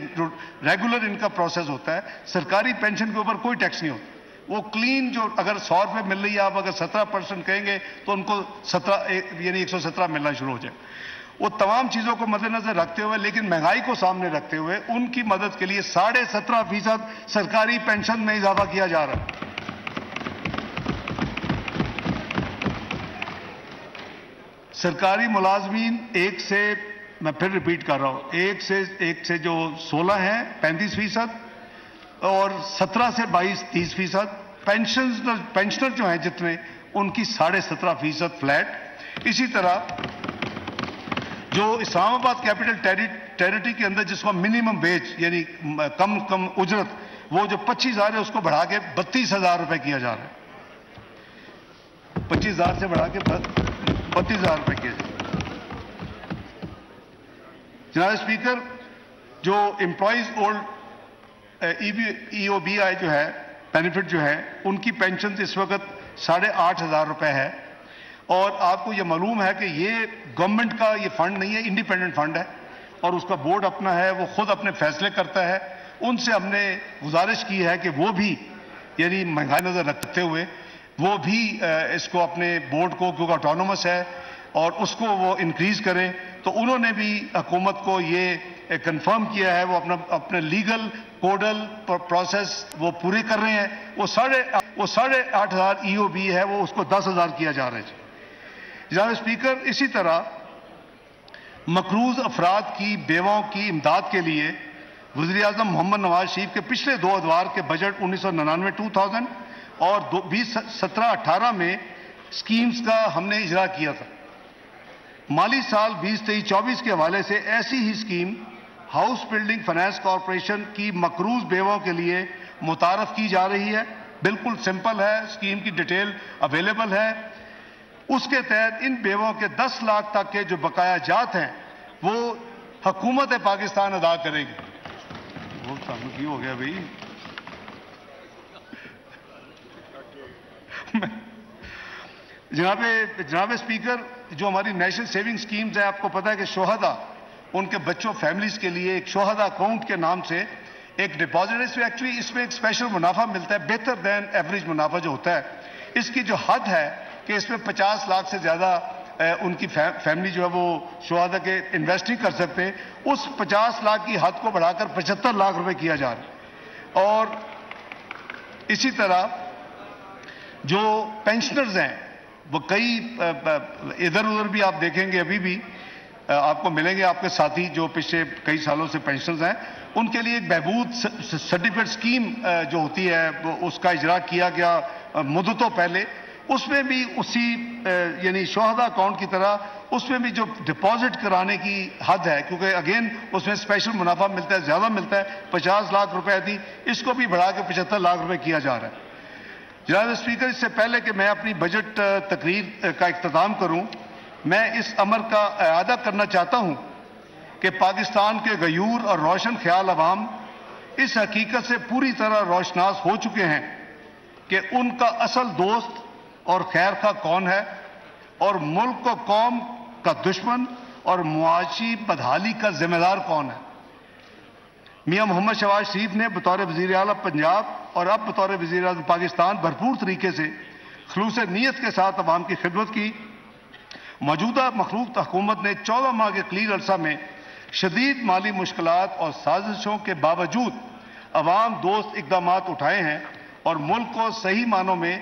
ریگولر ان کا پروسیس ہوتا ہے. سرکاری پینشن کے اوپر کوئی ٹیکس نہیں ہوتا, وہ کلین جو اگر 100 روپے مل رہی ہے آپ اگر 17% کہیں گے تو ان کو 17 یعنی 117 ملنا شروع ہو جائے. وہ تمام چیزوں کو مد نظر رکھتے ہوئے لیکن مہنگائی کو سامنے رکھتے ہوئے ان کی مدد کے لیے 17.5% سرکاری پینشن میں اضافہ کیا جا رہا ہے. سرکاری ملازمین ایک سے, میں پھر ریپیٹ کر رہا ہوں, ایک سے جو 16 ہیں 35% اور 17 سے 22 30%. پینشنر جو ہیں جتنے ان کی 17.5% فلیٹ. اسی طرح جو اسلام آباد کیپٹل ٹیریٹری کے اندر جس کو منیمم ویج یعنی کم اجرت, وہ جو 25,000 ہے اس کو بڑھا کے 32,000 روپے کیا جا رہا ہے. 25,000 سے بڑھا کے 32,000 روپے کیا جا رہا ہے. جناب اسپیکر, جو امپلائیز اولڈ ای او بی آئی جو ہے بینیفٹ جو ہے ان کی پینشن اس وقت 8,500 روپے ہے. اور آپ کو یہ معلوم ہے کہ یہ گورنمنٹ کا یہ فنڈ نہیں ہے, انڈیپینڈنٹ فنڈ ہے اور اس کا بورڈ اپنا ہے, وہ خود اپنے فیصلے کرتا ہے. ان سے ہم نے گزارش کی ہے کہ وہ بھی یعنی مہنگائی نظر رکھتے ہوئے وہ بھی اس کو اپنے بورڈ کو, کیونکہ آٹونومس ہے, اور اس کو وہ انکریز کریں. تو انہوں نے بھی حکومت کو یہ کنفرم کیا ہے, وہ اپنے لیگل کوڈل پروسیس وہ پورے کر رہے ہیں. وہ 8,500 ای او بی ہے, وہ اس کو 10,000 کیا جا رہا ہے. جناب اسپیکر, اسی طرح مقروض افراد کی بیواؤں کی امداد کے لیے وزیر اعظم محمد نواز شریف کے پچھلے 2 ادوار کے بجٹ 1999-2000 اور 2017-18 میں سکیمز کا ہم نے اجرا کیا تھا. مالی سال 2023-24 کے حوالے سے ایسی ہی scheme house building finance corporation کی مقروض بیواؤں کے لیے متعارف کی جا رہی ہے. بالکل سمپل ہے, سکیم کی ڈیٹیل اویلیبل ہے. اس کے تحت ان بیواؤں کے 10 لاکھ تک کے جو بقایا جات ہیں وہ حکومت پاکستان ادا کرے گی. وہ کی ہو گیا بھائی. جناب اسپیکر, جو ہماری نیشنل سیونگ سکیمز ہیں, آپ کو پتا ہے کہ شہداء ان کے بچوں فیملیز کے لیے ایک شہداء اکاؤنٹ کے نام سے ایک ڈپازٹ, ایکچولی اس میں ایک اسپیشل منافع ملتا ہے, بہتر دین ایوریج منافع جو ہوتا ہے. اس کی جو حد ہے کہ اس میں 50 لاکھ سے زیادہ ان کی فیملی جو ہے وہ شہداء کے انویسٹ نہیں کر سکتے. اس 50 لاکھ کی حد کو بڑھا کر 75 لاکھ روپے کیا جا رہا ہے. اور اسی طرح جو پینشنرز ہیں وہ کئی ادھر ادھر بھی آپ دیکھیں گے, ابھی بھی آپ کو ملیں گے آپ کے ساتھی جو پچھلے کئی سالوں سے پینشنرز ہیں, ان کے لیے ایک بہبود سرٹیفکیٹ اسکیم جو ہوتی ہے اس کا اجرا کیا گیا مدتوں پہلے. اس میں بھی اسی یعنی شہداء اکاؤنٹ کی طرح اس میں بھی جو ڈپازٹ کرانے کی حد ہے, کیونکہ اگین اس میں اسپیشل منافع ملتا ہے, زیادہ ملتا ہے, 50 لاکھ روپے تھی, اس کو بھی بڑھا کے 75 لاکھ روپے کیا جا رہا ہے. جناب اسپیکر, اس سے پہلے کہ میں اپنی بجٹ تقریر کا اختتام کروں, میں اس امر کا اعادہ کرنا چاہتا ہوں کہ پاکستان کے غیور اور روشن خیال عوام اس حقیقت سے پوری طرح روشناس ہو چکے ہیں کہ ان کا اصل دوست اور خیر خواہ کون ہے اور ملک و قوم کا دشمن اور معاشی بدحالی کا ذمہ دار کون ہے. میاں محمد شہباز شریف نے بطور وزیر اعلیٰ پنجاب اور اب بطور وزیر اعظم پاکستان بھرپور طریقے سے خلوص نیت کے ساتھ عوام کی خدمت کی. موجودہ مخلوق حکومت نے 14 ماہ کے قلیل عرصہ میں شدید مالی مشکلات اور سازشوں کے باوجود عوام دوست اقدامات اٹھائے ہیں اور ملک کو صحیح معنوں میں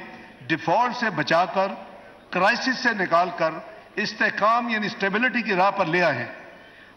ڈیفالٹ سے بچا کر, کرائسس سے نکال کر استحکام یعنی اسٹیبلٹی کی راہ پر لے آئے ہیں.